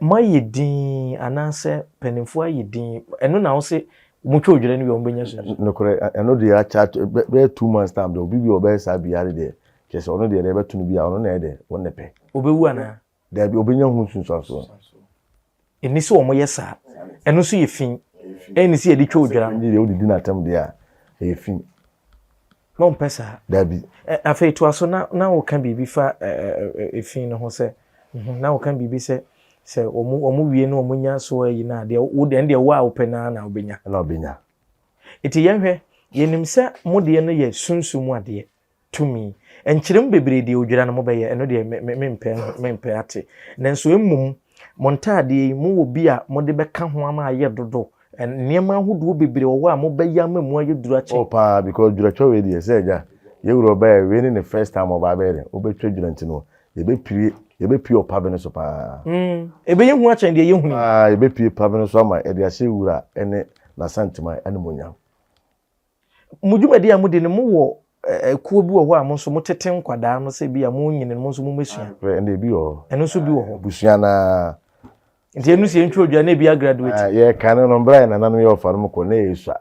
My din anase penifo yedin eno na wo se mutwe odwere ne we ombenya so no correct eno de a chat be 2 months time de obi bi obe sa biare de kese ono de be tunu bi a ono na de won nepe obewu ana de bi obenya hu sunso so eni se omo yesa eno so ye fin eni se ye de twe odwere ni de odidi na tam de a e fin no mpesa da bi afei to aso na wo kan bibi fa efin no ho se na wo kan bibi se omu wie no omunya so ayi na de wo de wo a opena na obenya na obenya iti yehwe yenim se mode no ye sunsumu ade tumi enkyerem bebre de odwira no mobeye eno de mempe ate nanso emmum montade mu obi a mode beka ho ama aye dodo niema hudu bebre wo a mobeye amamu aye duru ache opa because dura cho we de se ja ye wuro ba we ni the first time oba be de obetwa dura ntino ye be pie opa be no so pa ebe ye hu ache de ye hu ye be pie pa be no so ama e de ase wura ene na santima ene monya mujumadi a mude ne mu wo kuo bi wo ho a mo so motete nkwada no se bi a mo nyine mo so mo mesua ene bi wo eno so bi wo ho busua na nti enu se ntwe odwa na bi a graduate ye kan no mbra na nanu ye ofar mo ko na yesua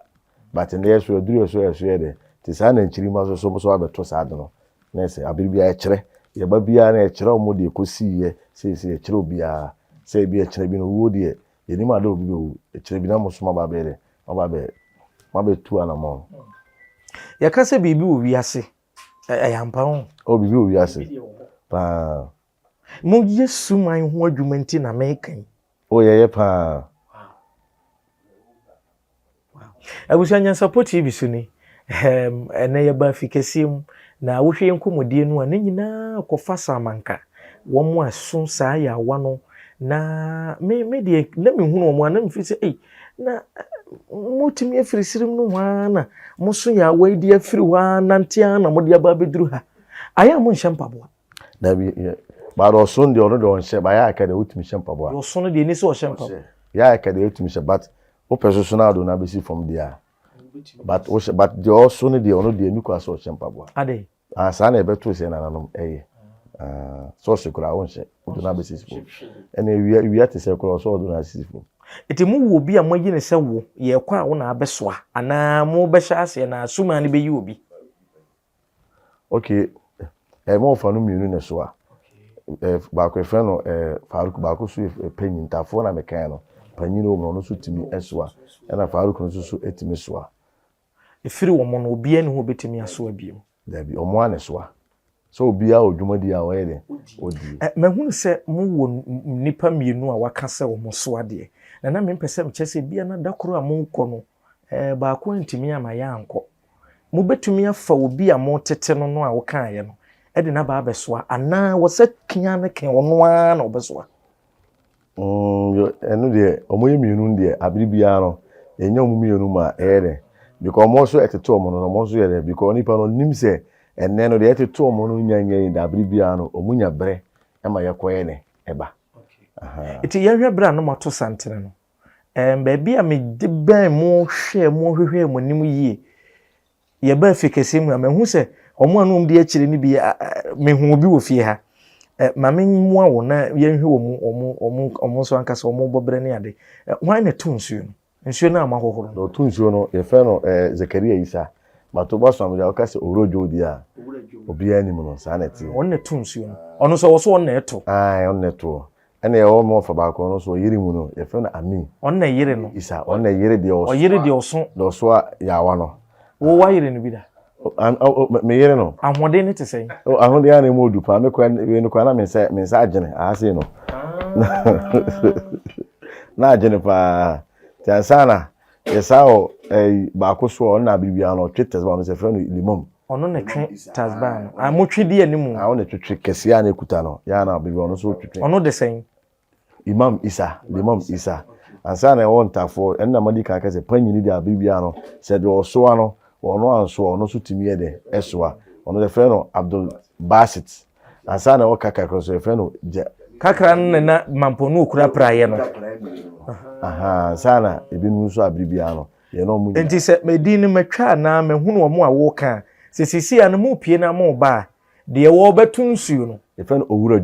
but ne yesu aduru so ye de ti sa na nchiri ma so abeto sa ado no na se abiri bia kire ye ba bia na kire o mo de kosi ye se kire obia se bia kire bi no wo de ye ni ma do obi wo kire bi na mo so ma ba be de ma be tu ana mo ya kase bibi wo wiase ayampa ho o bibi wo wiase pa mo yesu man ho adwuma nti na mekan o ye pa abusa Nyansapo TV so ni ene ye ba fikesim na wohwe nkomodie no a ne nyina kofa samanka wo mo aso saa ya wano na me de na me hunu mo na mfi se na motimi afirisirim no wana muso ya waidi afiri wana ntia na mode aba beduru ha aya mo nhyempabo na bi ba do so ndi ono do nhyɛ ba ya aka de utimi hyempabo yo so no de ni so hyempabo ya aka de utimi hyɛ but o peso so na do na be si from there but the also no de ono de ni kwa so hyempabo ade sa na ebe to se na nanom so se kura o nhyɛ do na be si from ene wi ate se kura so do na si from eti mu wo bi a mo yine se wo ye kwa a wo na abesoa ana mo be hya ase na asuma ne be yi obi okay mo fa no mienu ne so a ba ko fe no Faruk ba ko so panyin tafo na mekan no panyin no so timi eso a na Faruk no so etimi so a efiri wo mo no obi ani ho betimi aso abiem da bi omo ane so a so obi a odwumadi a wo ye de odi mahunu se mo wo nipa mienu a waka se wo mo so ade na me mpese mchese bia na dakoro a mo nko no ba ko ntimi ama ya anko mo betumi afa obi a mo tete no a wo kan ye no e de na ba abesoa ana wo se kian ne ken wono a na obesoa yo enu de omo ye mienu de abiri bia no enya omo mienu ma de because mo so eteto omo no mo so ye de because nipa no nim se enne no de eteto omo no nyanya de abiri bia no omo nya bre e ma ye koye ne eba iti yehwe bra no mato santene no ba bia me de ban mo hwe mo hwehwe mo nim yie ye ba fikese mu amahu se omo anu de akire ni bi me hu obi wo fie ha ma me mu awo na yehwe omo so ankasa omo bobre ne ade wan na tunsuo no nsuo na ama hohoro no tunsuo no ye fe no Zakaria Isa mato baso am da okase orojo di a obi ani mu no sa na ti on na tunsuo no ono so wo so on na eto on na eto ene ye wo mo fa ba ko no so yiri mu no ye fe no Ami on na yiri no Isa on na yiri de o yiri de oso do so ya wa no wo wa yiri no bi da me yiri no ahode ne te sei ahode ya na mo du pa me kwa we no kwa na me nsa agene a se no na agene pa tiansana yesao ba ko so on na bibia no twitters ba no se fe no limom ono na twe tasban amotwe di animu a ono twetwe kese ya na ekuta no ya na bibia ono so twetwe ono de sei Imam Isa Imam Isa ansa na won tafo enna madi kan kase panyini di abibia no se de oso ano ono anso ono so timi ye de esoa ono de fe no Abdul Basit ansa na o kaka kroso fe no kakra na mamponu okura praye no sana ebinu so abibia no ye no mu enti se medi ni matwa na mahunu omo a wo kan sesisi ya no mu pie na mo ba de wo betunsuo no e fe no Owura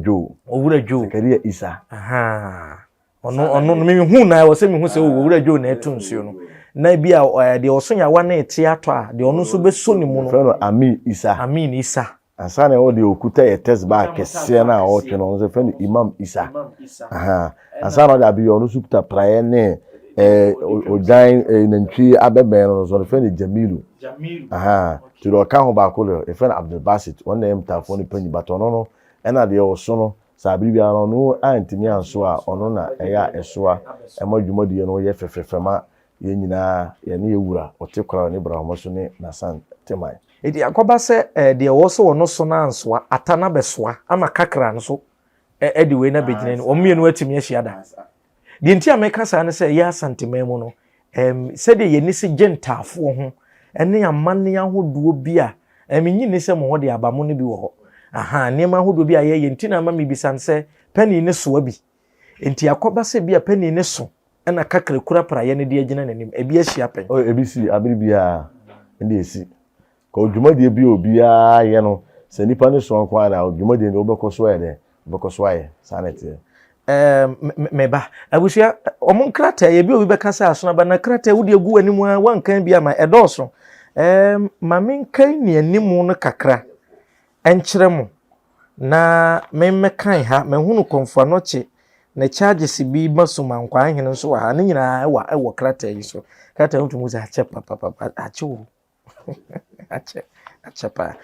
Jo Zakaria Isa ono me hu na wo se me hu se wo wura dwo na etu nsuo no na bia de oso yawa na eti ato a de ono so be so ni mu no fero Amin Isa ansana o de okuta ye test back kese na o twe no se fero Imam Isa aha ansana o de abi ono so kuta praye ne odan nantwi abebe no so fero Jamilu aha to do ka ho ba ko le fero Abdul Basit won na emtafo ni panyi batono no ena de o so no sabiri bia no antimi anso a ono na eya esoa emadwumadi no ye fefefema ye nyina ye ne ewura otekora ne bra so ne na san temai edi akoba se de wo so wono so na ansoa atana besoa ama kakra nso edi we na begine no omienu atimi ahia da de ntia meka sa ne se ya santememu no se de ye ni se gentafo ho ene amane ahoduo bia menyi ne se mo ho de abamo ne bi wo ho aha nema ahoduo bia ye ntina ama me bisan se pani ne soa bi enti akoba se bia pani ne so na kakra kura praye ne de agina nanim ebi ahia pen ebisi abiri bia ndi esi ko dwumadi bi obia ye no se nipa ne so kwa na dwumadi ne obekoso ye de obekoso aye sanete meba abusia omo krata ye bi obi bekasa aso na ba na krata wudi egu animu a wankan bia ma edoso ma menkan ni animu no kakra enkyeremu na memmekan ha mehunu konfanoche na charges bi masuma nkwa ahene so ha ne nyina ewo krata yi so krata ntumu za ache papa ache wo ache pa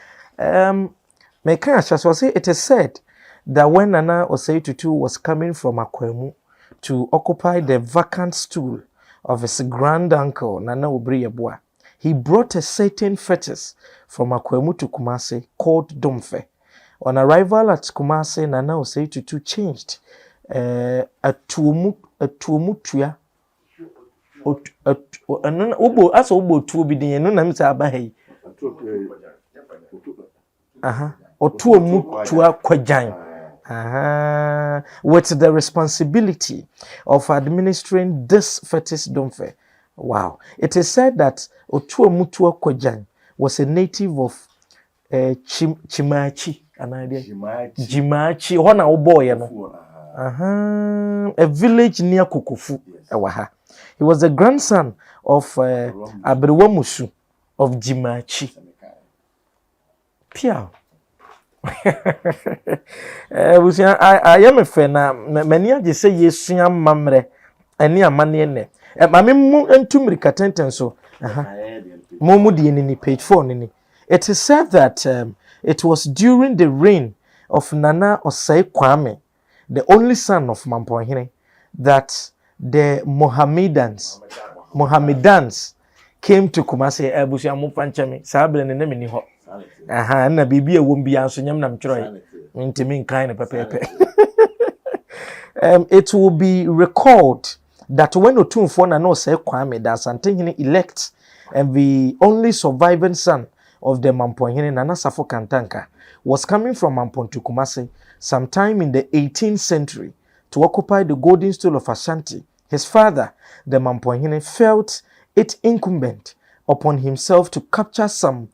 mekan so say it is said that when Nana Osei Tutu was coming from Akwemu to occupy the vacant stool of his grand uncle Nana Obriyeboa, he brought a certain fetus from Akwemu to Kumasi called Domfe. On arrival at Kumasi, Nana Osei Tutu changed a tuomutua obo aso obo tuo bi den no na mi sa aba hai otuomutua kwajan with the responsibility of administering this fetus Domfe. Wow. It is said that Otuomutua Kwajan was a native of Chimachi, an idea. Jimachi, Hona Oboy, a village near Kukufu. He was the grandson of Abriwamusu of Jimachi. Pia. I am a fan. Many of you say yes, young mamre, and near money. Mami mu entumri katenten so momudi ni page 4 nini. It is said that it was during the reign of Nana Osei Kwame, the only son of Mampohene, that the Mohammedans came to Kumasi. Ebusia mu panchami sabre ne nemi ni ho na bibia wombi anso nyam nam twroi ntimi nkan ne pepepe. It will be recalled that when Otumfuo Nana Osei Kwame, the Ashanti elect and the only surviving son of the Mampohene Nyansapo Kantanka, was coming from Mampon to Kumasi sometime in the 18th century to occupy the golden stool of Ashanti, his father, the Mampohene, felt it incumbent upon himself to capture some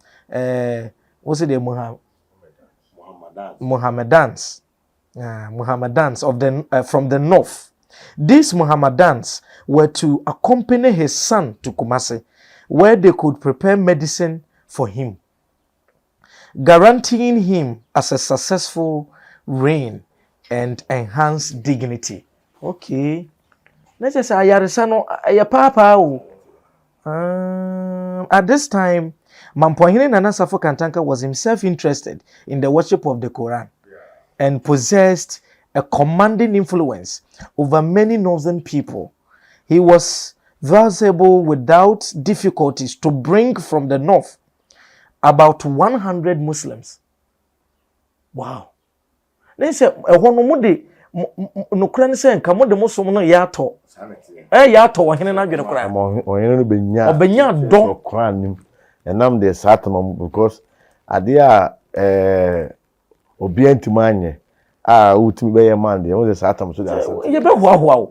Mohammedans of the from the north. These Mohammedans were to accompany his son to Kumasi, where they could prepare medicine for him, guaranteeing him as a successful reign and enhanced dignity. Okay. Let's just say at this time, Mampohene Nyansapo Kantanka was himself interested in the worship of the Quran and possessed a commanding influence over many northern people. He was thus able without difficulties to bring from the north about 100 Muslims. Wow. They say ehonumude nokra ne se nka mo de musom no yato. Yato wahene na dwene kra. Ohene no benya don kra nim. Enam de satom because ade a obi antimanye utimi be man de wo de satom so da ye be hoahoa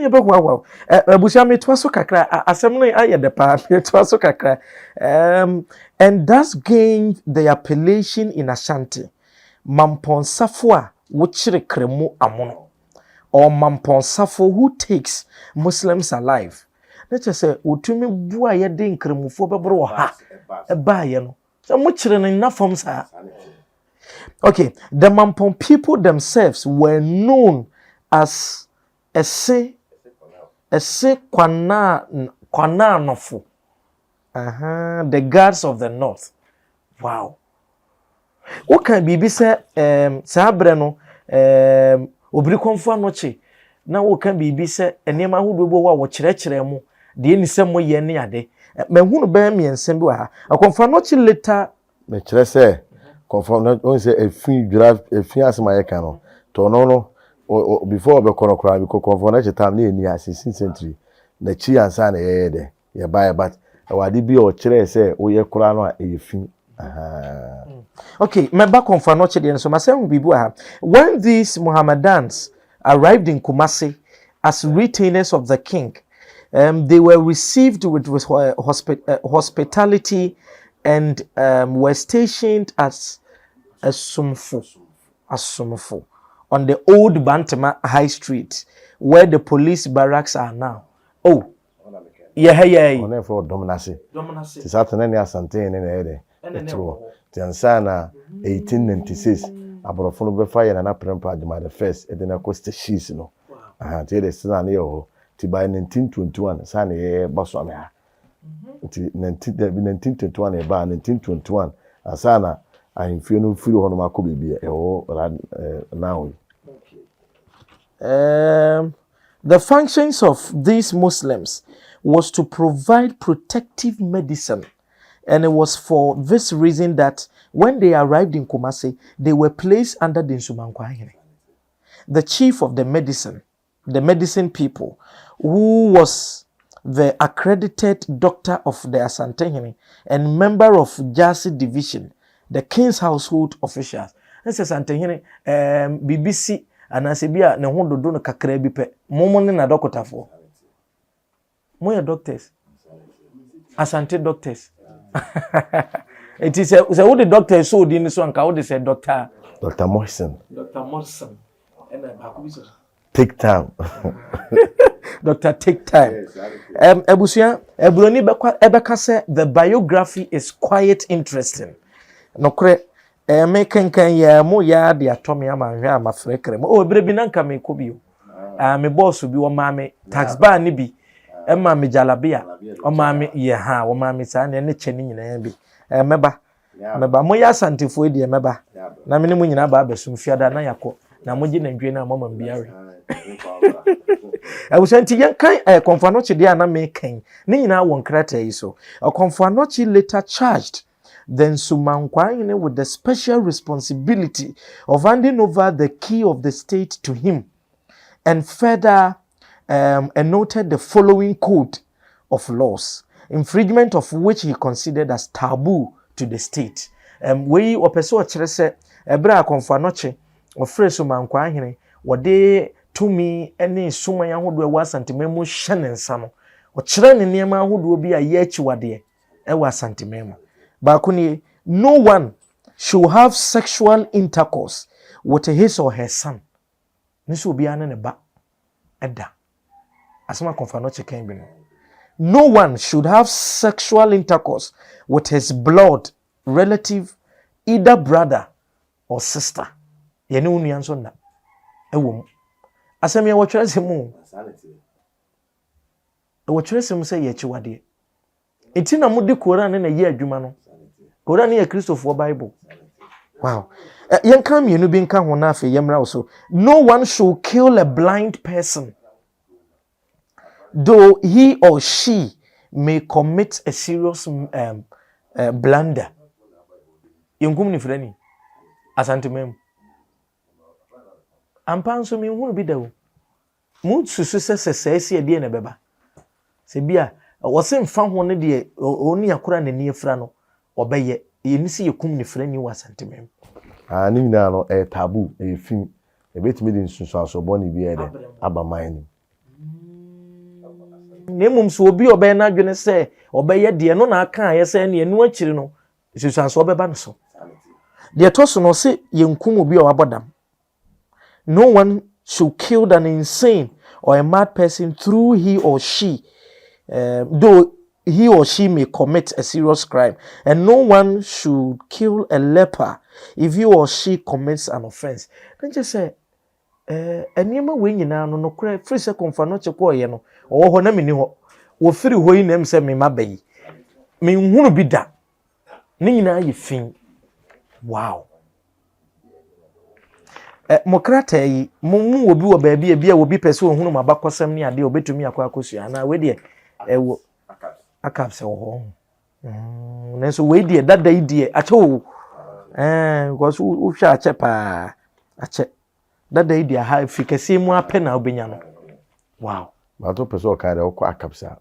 ye be hoahoa abusia metwa so kakra asem no aye de pa metwa so kakra and thus gained the appellation in Ashanti Mamponsafo a wo kire kremu amono or mamponsafo who takes Muslims alive. Let's just say, Utumi bua ye de Nkramo bebro ha eba ye no. So much enough from sir. Okay, the Mampon people themselves were known as ese kwana nofo. The gods of the north. Wow. Okay, bibi say sabre no obiri konfo anoche na wo kan bibi say enema hudo bo wa wo kire mu de ni se mo ye ne ade mahunu ba miense bi wa ha akonfo anoche later me kire say konfo no on say efin asema ye kan no to no before be kono kra bi konfo na chetam na eni asisi century na chi ansa na ye de ye buy but awade bi o kire say wo ye kra no a efin. Okay, member confanoche de so masem bibu ha. When these Mohammedans arrived in Kumasi as retainers of the king, they were received with hospitality and were stationed as Asumfu on the old Bantama High Street, where the police barracks are now. Oh, yeah. On for dominasi. It's out in any Ashanti in any Tiansana 1896 aborofo be fire na prempa Juma the first e na cost sheets no ti the season na yo ti by 1921 sana ye boso ame ha ti 1921 e ba 1921 asana ahemfie no firi ho no makọ bibia e wo now. The functions of these Muslims was to provide protective medicine. And it was for this reason that when they arrived in Kumasi, they were placed under the Nsumankwa. The chief of the medicine people, who was the accredited doctor of the Asante and member of Jasi division, the king's household officials. This is Asante BBC and Asibia ne hondo do no kakra bi pe. Momo ne na dokota fo. Moya doctors. Asante doctors. It is a what the doctor so di so anka what say Dr. Morrison. Dr. Morrison. Take time. Dr. Take time. Ebusia ebroni ebeka say the biography is quite interesting. Nokre me kankan ya mo ya de atomi amanhwe amafre krem. Oh ebre bi nanka me ko bi o. Me boss bi wo ma me tax bar ni bi. Emma me jalabia o ma me ye ha wo ma me sa ne cheni nyina bi meba mo ya santifo di meba na me ne mu nyina ba besum fiada na yakọ na mo gi na ndwe na mama biare Ashanti yan kan konfanochi de na me kan ne nyina won krata yi so konfanochi later charged then Sumankwa with the special responsibility of handing over the key of the state to him and further noted the following code of laws, infringement of which he considered as taboo to the state. We opeso akire se ebra konfanoche ofre Sumankwa ahene wode tumi ene suma ya hodo ewa santimemu hyenensa no o kire ne niam ahodo bi aye achiwade ewa santimemu ba kuni no one should have sexual intercourse with his or her son niso obi ane ne ba eda asema konfanoche kan bi no. No one should have sexual intercourse with his blood relative, either brother or sister. Yene unu anso na ewom. Asem ye wotwere semu. Wotwere semu se ye chiwade. Enti na mudi Quran na ye adwuma no. Quran ye Christopher Bible. Wow. Yen kan mienu bi nka ho na afa yemra so. No one should kill a blind person, though he or she may commit a serious blunder. Yunkum ni freni asante mem ampanso mi hunu bi dawo mu susu sese e de na beba se bia wo se mfa ho ne de oni akora na ni efra no obeye yenisi yekum ni freni wa asante mem ni na no tabu fin ebetimi di nsusu aso ni bi ede abaman ni nemum so obi obeye na adwene se obeye de no na aka aye se ne enu akiri no nsusu aso obeba no so. The toso no say yenkum obi o abodam. No one should kill an insane or a mad person through he or she, though he or she may commit a serious crime, and no one should kill a leper if he or she commits an offense. Then just say, "Enema we nyina no kura free se komfa no chekwa ye no owo ho na meni ho wo free ho yi nam se me mabayi me nhunu bi da ni nyina ye fin." Wow. Mokrata yi mu obi wo ba bia obi pese ohunu mabakosam ni ade obetumi akwa akosua na we de ewo akapse wo ho nenso we de dada yi de ache wo because wo hwa ache pa ache dada yi de ha fikase mu apɛ na obenya no. Wow. Ma to pese o ka de okwa akapsa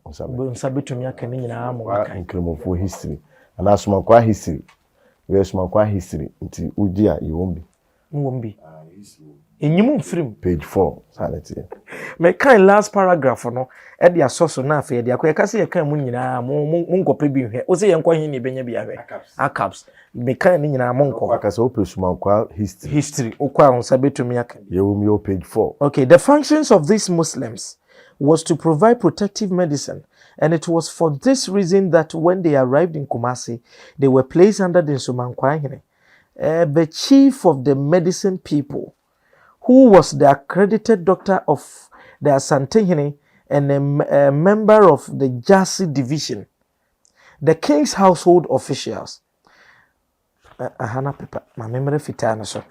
nsa betumi aka ni nyina mo aka Nkramo history ana asoma kwa history we asoma kwa history nti udi a yewombi enyim mfrim page 4 sanity me kan last paragraph no e de asoso na afa e de akoya kase ye kan mu nyina mo nkope bi hwe o se ye nkwa hin ni benya bi ahwe akaps me kan ni nyina mo nko akase opesuma kwa history okwa onsa betumi aka yewombi o page 4. Okay, the functions of these Muslims was to provide protective medicine, and it was for this reason that when they arrived in Kumasi, they were placed under the Nsumankwahine, the chief of the medicine people, who was the accredited doctor of the Ashanti and a member of the Jasi division. The king's household officials. Ahana paper, my memory fitana so.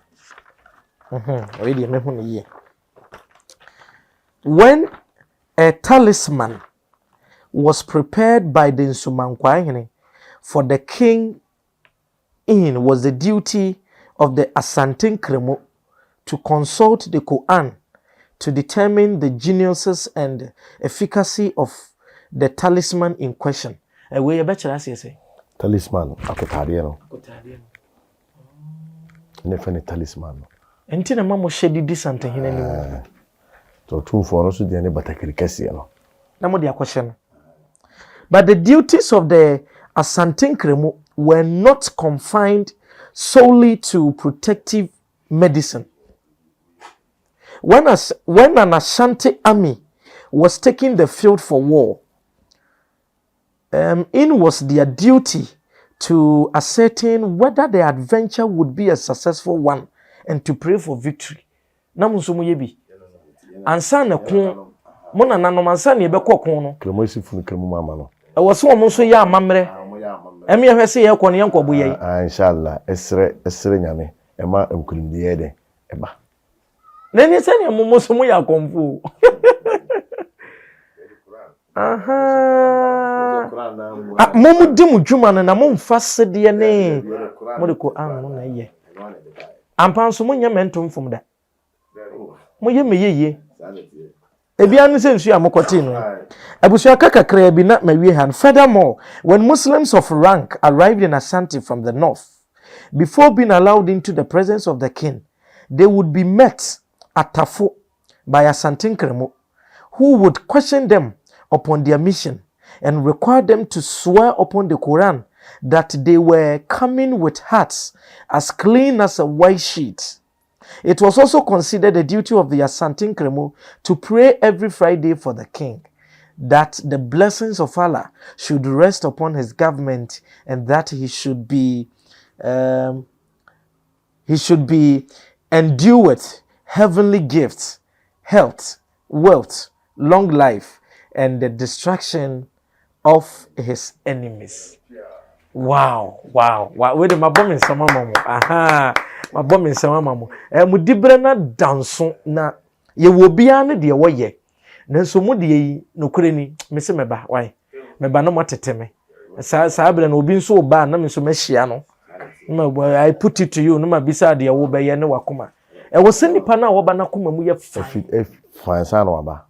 Already me. When a talisman was prepared by the Nsumankwahine for the king, in was the duty of the Ashanti Nkramo to consult the Quran to determine the genuineness and efficacy of the talisman in question. We you better say talisman akotade no. Ne fene talisman no. Enti na mamo shedi disante hina ni. So Otumfuo no so de ne batakiri kese no. Na mo de akwhye no. But the duties of the Ashanti Nkramo were not confined solely to protective medicine. When an Ashanti army was taking the field for war, it was their duty to ascertain whether the adventure would be a successful one and to pray for victory. Namusumu yebi. Ansa na kun mo na nanom ansa na ebe kokon no. Nkramo isifu Nkramo mama no. E wo so mo so ya amamre. Emi ehwe se ye kɔ ne nkɔbo yei. Inshallah esre nyame e ma nkulimdi ye de e ba. Na ni se ne mo so mo ya komfu. Aha. Mo di mu dwuma no na mo mfa sede ne. Mo de ko an na ye. Ampan so mo nya mentum fom da. Mo ye meyeye. Ebia no se nsu amokote no. Abusua kakakra bi na mawie han. Furthermore, when Muslims of rank arrived in Ashanti from the north, before being allowed into the presence of the king, they would be met at Tafo by Ashanti Nkramo, who would question them upon their mission and require them to swear upon the Quran that they were coming with hearts as clean as a white sheet. It was also considered the duty of the Ashanti Nkramo to pray every Friday for the king, that the blessings of Allah should rest upon his government and that he should be endued with heavenly gifts, health, wealth, long life, and the destruction of his enemies. Wow. Wait, my bomb in some mama. Aha. My bomb in some mama. Mudibre na danso na ye wo bia ne de wo ye. Nanso mu de no kure ni me se meba why. Meba no matete me. Sa bre na obi nso ba na me nso mahia no. I put it to you no ma bisa de wo be ye ne wakoma. Wo se nipa na wo ba na koma mu ye fine sa no aba.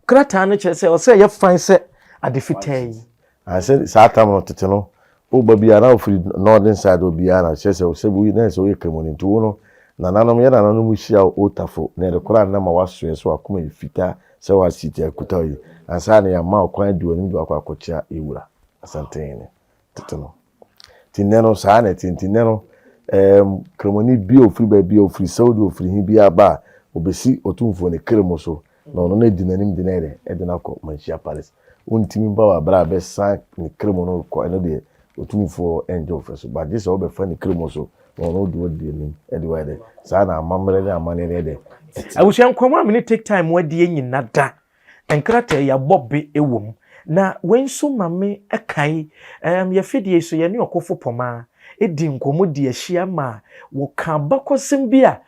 Krata na che se o se ye fine se adefitai. I said sa tam no tete no. O babiara of northern side obiara chese o sebu na so Nkramo nti wo no na nanom ye na nanom hia o Tafo na de kora na ma waso so akoma efita se wasiti akuta yi ansa na ya ma okwan duonim do akwakocha ewura asantene tete tineno sa na tintineno Nkramo ni bi ofri ba bi ofri Saudi ofri hi bi aba obesi Otumfuo ne Nkramo so na ono na di nanim di na ede na ko Manhyia Palace untimi ba wa bra be san Nkramo no ko eno de Otumfuo enjo feso but this all be fa Nkramo so ono do di ni ede wa ede sa na amamre na amane ede awusian kwama me take time wadi nyina da enkrata ya bobbe ewom na wenso mame akai ya fidie so ye ne okofo poma edi nkomo di ahia ma wo ka bakosem bia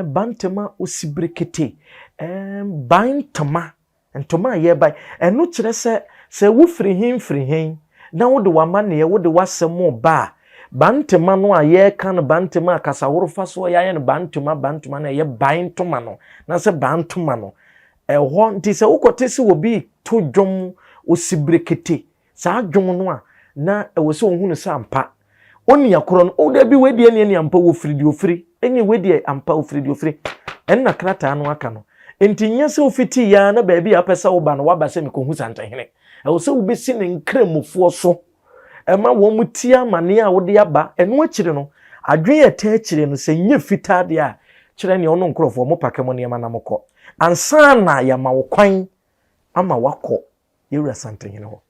bantama osibrekete bantama ntoma ye bai eno kire se wo firi hin na wo de wamane ye wo de wasemo ba bantama no aye kan bantama akasa worofa so ya ne bantama na ye bantama no na se bantama no ho nti se ukotesi wo bi to dwom osibrekete saa dwom no a na ewo se ohunu sampa oni akoro no o da bi wedi eni ampa wo fridi ofri eni wedi ampa ofridi ofri enna krata no aka no enti nya se ofiti ya na ba bi apesa wo ba no waba se mekohu santahene ewo se wo besi ne Nkramofo so ema wo muti amane a wo de aba eno akire no adwen eta akire no se nya fita de a kire ne ono nkrofo mo pakemo ne ma na mokọ ansa na ya ma wo kwan ama wakọ yewura santahene ho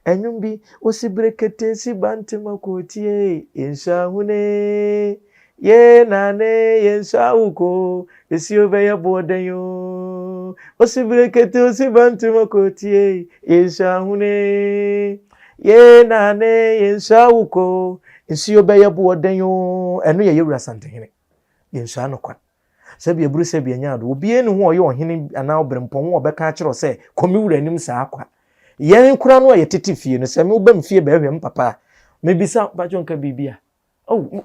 enyum bi osibrekete si bantima kotie enshahune ye nane yenshahuko esi obeya bodenyo osibrekete osibantima kotie enshahune ye nane yenshahuko esi obeya bodenyo enu ye yewura santahene yenshano kwa sebi eburu sebi enyado obi enu ho oye ohene ana obrempon wo beka akiro se komiwura anim sa akwa yen kura no ye tete fie no se me obam fie ba hwem papa me bisa bajo nka bibia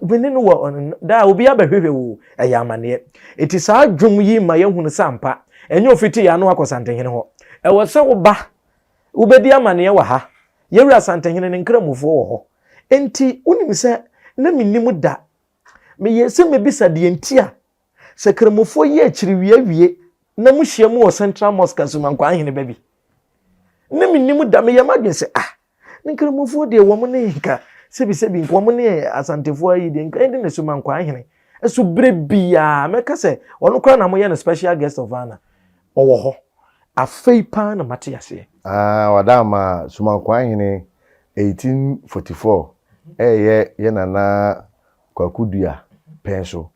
ubene no wo da obi abahwehwe wo ayamane eti saa dwom yi ma yehunu sampa enye ofiti ya no akosantehene ho ewo se wo ba ubedi amane ye wa ha yewura santehene ne Nkramofo wo ho enti unim se na minnim da me yese me bisa de entia se Nkramofo ye akiri wie na muhia mu wo Central Mosque Asumankwa ahene babi na minnim da me yamadwen se Nkramofo de wo mo ne nka sebi nko mo ne asantefo ayi de nka ende na Asumankwa ahene esu brebia meka se ono kra na mo ye na special guest of honor owo ho afei pa na mate ase wadama Asumankwa ahene 1844 ye nana Kwakudua penso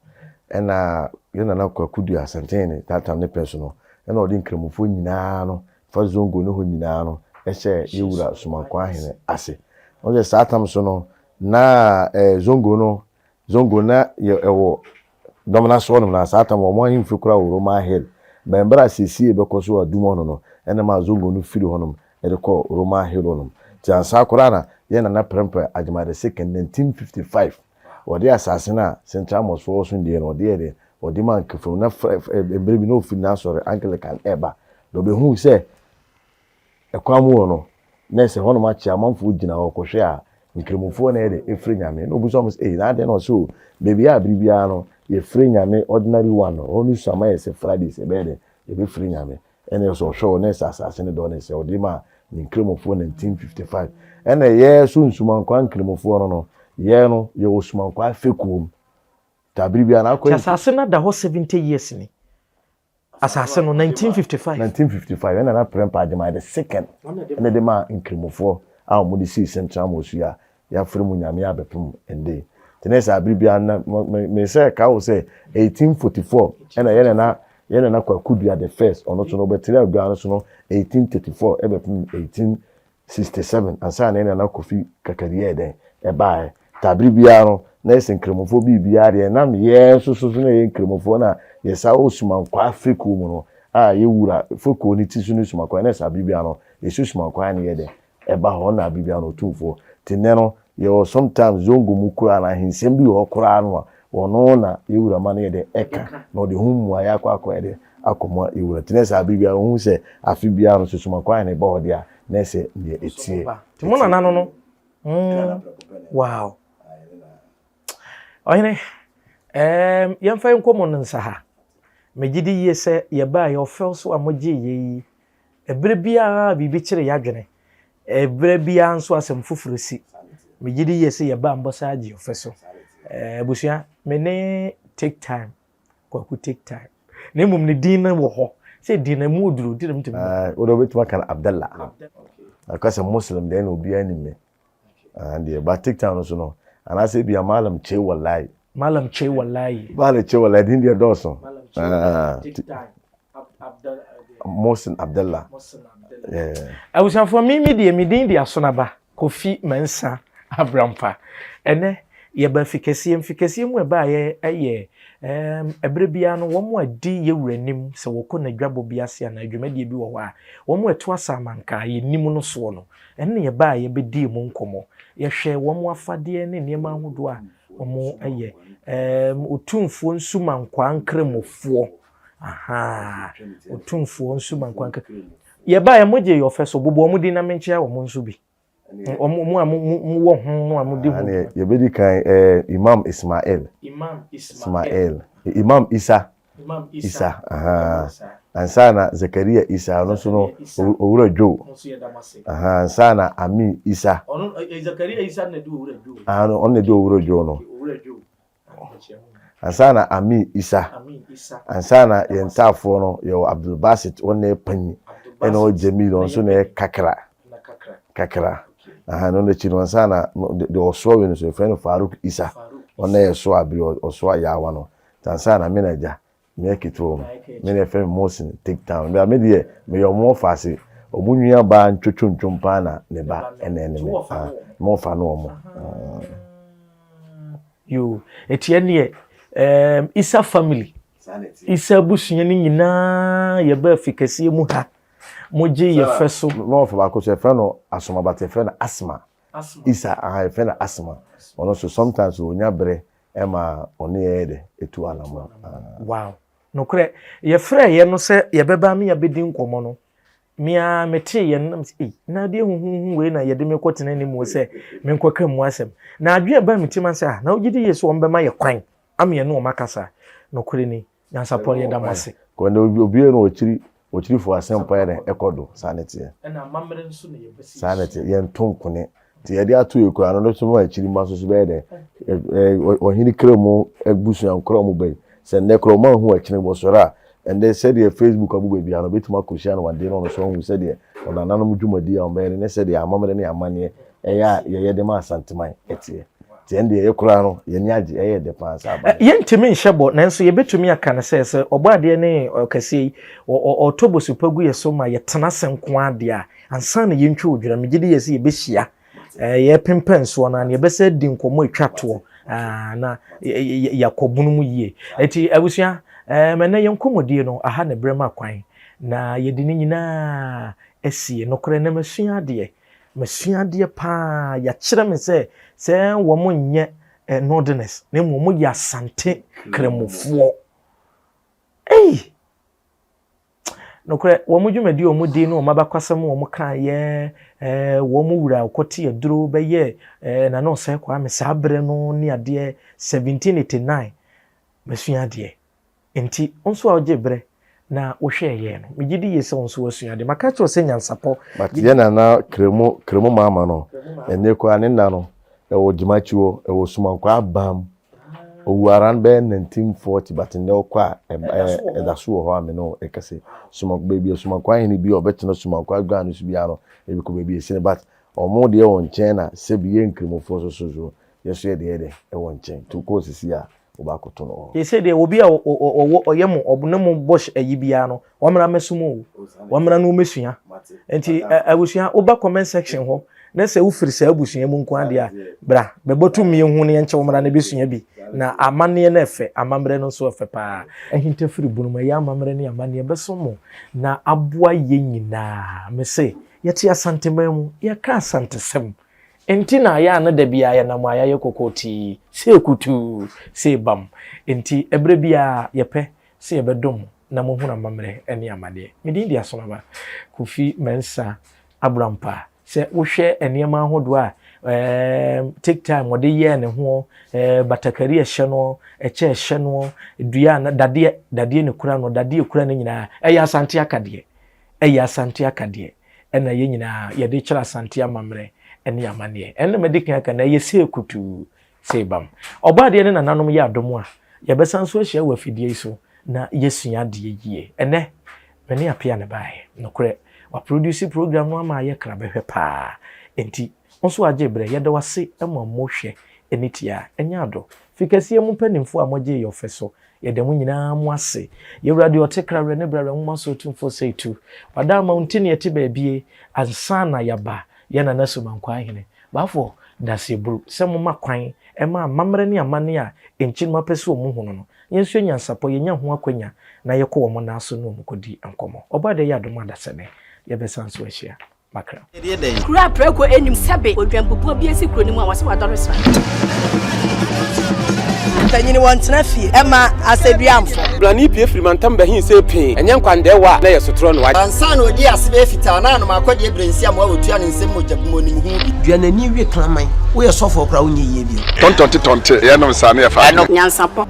ena ye nana Kwakudua asantene tatam ne penso no ena odi Nkramofo nyina no fa zongo no ho nyina no ehye yewura Asumankwa ahene ase onje satam so no na zongo na ewo domina so no na satam wo mo himfi kura wo Roma Hill membra sisi ebekoso adumo no ena ma zongo no firi honom ede ko Roma Hill honom ti ansa kura na ye na prempe ajima the 2nd 1955 odi asase na Central Mosque so ndie no odi man kefo na ebrebi no fi na sore Anglican eba do be hu se ekwamu no na se hono ma chi amanfo gina ho kohwe a Nkramofo na ede efre nyame no bu so na de no so bebi a bribia no ye fre nyame ordinary one no onu sama ye se Friday se be de ye be fre nyame ene so show na se asase ne do na se odi ma Nkramofo 1955 ene ye so Asumankwa Nkramofo no ye no ye Asumankwa fekum tabribia na akwa asase na da ho 70 years ni asase no 1955 ena na prempa ajima the 2nd ene de ma Nkramofo a mo de si Central Mosque ya fere mu nyame abepem ende tenesa abribia na me say ka wo say 1844 ena ye na Kwakudua the first ono so no betere agua no so no 1834 ebepem 1867 ansa na Kofi Kakariye den eba tabribia no na ese Nkramofo bibia de na me ye so na ye Nkramofo na ye sa Asumankwa feku mu no yewura feku ni tisu ni Asumankwa na sa bibia no ye Asumankwa na ye de eba ho na bibia no Otumfuo tineno ye sometimes zongo mu kura na hinsem bi ho kura no ono na yewura ma na ye de eka na de hummu aya akwa de akomo yewura tinesa bibia hu se afibia no Asumankwa na be ho de a na se de etie timono nano no wow oyene yemfa nkomo nsa ha megidi ye se ye ba ye ofel so amoje ye ebre bia bibi kire ya dwene ebre bia nso asem fufuru si megidi ye se ye ba mbosa agi ofeso busua me ne take time kwaku take time na mmom ne din na wo ho say din na mu oduru din mtem odo betima kan Abdallah akasa Muslim then obi anime and the but TikTok no so no and I say be a malam che wallahi malam che wallahi din dia doso TikTok Abdallah Mohsin Abdallah I was for me me din dia sonaba Kofi Mensa Abrampa ene ye ba fikasi mu ba ye ebre bia no wo mo adi ye wuranim se wo ko na dwabo bia se na adwumade bi wo ho a wo mo eto asamanka ye nim no so no ene ye ba ye bedi mu nkomo ye hwe wo mo afade ne niam ahodo a wo mo Otumfuo nsuma nkwa Nkramo aha Otumfuo nsuma nkwa ye ba ye moje yo feso bobo mo di na menchia wo mo nso bi wo ho no amudi ho ye bedi kan Imam Isa aha ansana Zakaria Isa no so no owura dwo aha ansana Ami Isa Zakaria Isa na do owura dwo no on na do owura dwo no ansana Ami Isa ansana yentafo no yo Abdul Basit on na panyi eno Jamil on so na kakra aha no na chino ansana de oswo we no so friend Faruk Isa on na so abri oswo yawa no ansana menaja me kitwo me na friend Mohsin TikTok me de me yo mo fase omunua ba ntwotwotwom pa na ne ba ene mo fa no mo yo etienne Isa family Isa busua ni nyina ye ba fikasi mu ha moje ye feso mo fa ba ko se fe no asoma ba te fe na asma Isa aha fe na asma ono so sometimes onya bre ema ono ye de etu alamo wow no kure ye frɛ ye no se ye beba me ya bedi nkomo no mia mete ye nam na de huhu we na ye de me kwotena ni mu se me nkwaka mu asem na adwe ba mitima se na ogidi ye so ombema ye kwan ame no makasa no kure ni Nyansapo ye damase ko na obi no ochiri fo asempa ye ekodo sanete na mamre nso na ye besi sanete ye ntonkune ti ye de atu ekura no so mo achiri maso so be de ohini Nkramo egbusu Nkramo be se Nkramo hu achine bosora and they said your Facebook abu be no betuma koshia no wade no so hu said ye ona nanom dwumadi a omere ne said ye amamre ne amane ye de ma santeman etie ti ende ye kura no ye nyaje ye de pansa aba ye ntimi nhebo nanso ye betumi aka ne se ogbade ne okase otobosu pagu ye so ma ye tena senko ade a ansa na ye ntwe odwira megide ye se ye behia ye pempenso na ye bese di nkomo etwato na yakobunu mu yie eti abusua mena ye nkomodie no aha ne brema kwan na ye di ni nyina esie no kore na masua ade pa ya kire me se wo mo nye northerners na mo ya Asante Kramofo no kore wo mo dwumadi o mo di no mabakwasem wo mo kan ye wo mo wura okote aduro be ye na no se kwa me sabre no ni ade 1789 masua ade enti onso a ojebre na wo hwe ye no megidi yese onso wasua ade maka cho se Nyansapo but ye na Nkramo mama no ene ko anenda no ewo jimachiwo ewo sumankwa abam owuaran be 1940 but ne okwa edaso ho ame no ekase sumankwa bi sumankwa hin bi obetena sumankwa gwa no su bia no ebi ko bi esine but omo de won chen na se bi ye Nkramofo so yeso ye de won chen to ko sisi a obakoto no ye se de obi a oyem obunam bosh ayibia no wamra mesumo wamra no mesua enti abusua oba comment section ho na se ufiri se abusua mu nko ade a bra bebotum ye hu ne nche wamra na besua bi na amane na efe amamre no so efe pa ehinta firi bunuma ya amamre ne amane besomo na aboa ye nyina me se yeti Asante mamu ya ka Asante sem enti na ya na da bia ya na mo ya kokoti se kutu se bam enti ebre bia ye pe se ebedom na mo hu na mamre ene amade medin dia so ba Kofi Mensa Abrampa se wo hwe enema ahodo a take time wo de ye ne ho batakari ehye no eche ehye no dua na dade ne kura no dade kura ne nyina eya Asante akade ena ye nyina ye de kira Asante amamre ene amane ene medikan aka na ye se kutu se bam obade ne nananom ye adom a ye besan so ahia wa fidie so na yesua de yie ene meni Appiah ne bae nokre wa produce program no ama ye kra behwe pa enti onso age bre ye de wase ema mohwe enitia enya ado fikasi emu panimfo amoje ye ofeso ye de mu nyina mu ase ye wrade otekra re ne brare mu so Otumfuo say tu wada mountain ye te baabie ansana yaba ye na naso mankwa hene bafo dase bru se mo makwan ema mamre ne amane a enchi no pese o mu hono no yenso nyansapo ye nya ho akwanya na ye ko wo mo na so no mu kodi enkomo obade ya dom adasene ye besanso ahia makra kura preko enim sebe odwampopo bi esi kuro ni mu a wase wadore sra tanyini wontena fie ema aseduamfo blani pie frimantam bahin se pin enye nkwandewa na yesotro no wa ansa na odi asebe fita na no makode ebrensi am wa otua ne nsem mojabmo nim hu duanani wie klaman wo ye sofo kra wo nye yie bi tonte ye no sa na ye fa nyansapo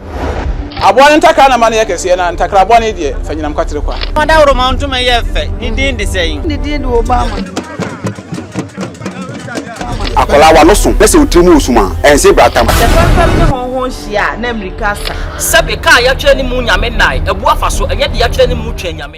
aboa ntaka na mane yekese na ntakra aboa ne die fanyinam kwatere kwa wada woro mountuma ye fe ni din de sei ni din de Obama akola wa no so pese otrimu osuma ense bratam fam ne honhon hia na America sa sabe ka ya twa ni mu nyame nai ebu afa so enye de ya twa ni mu twa nyame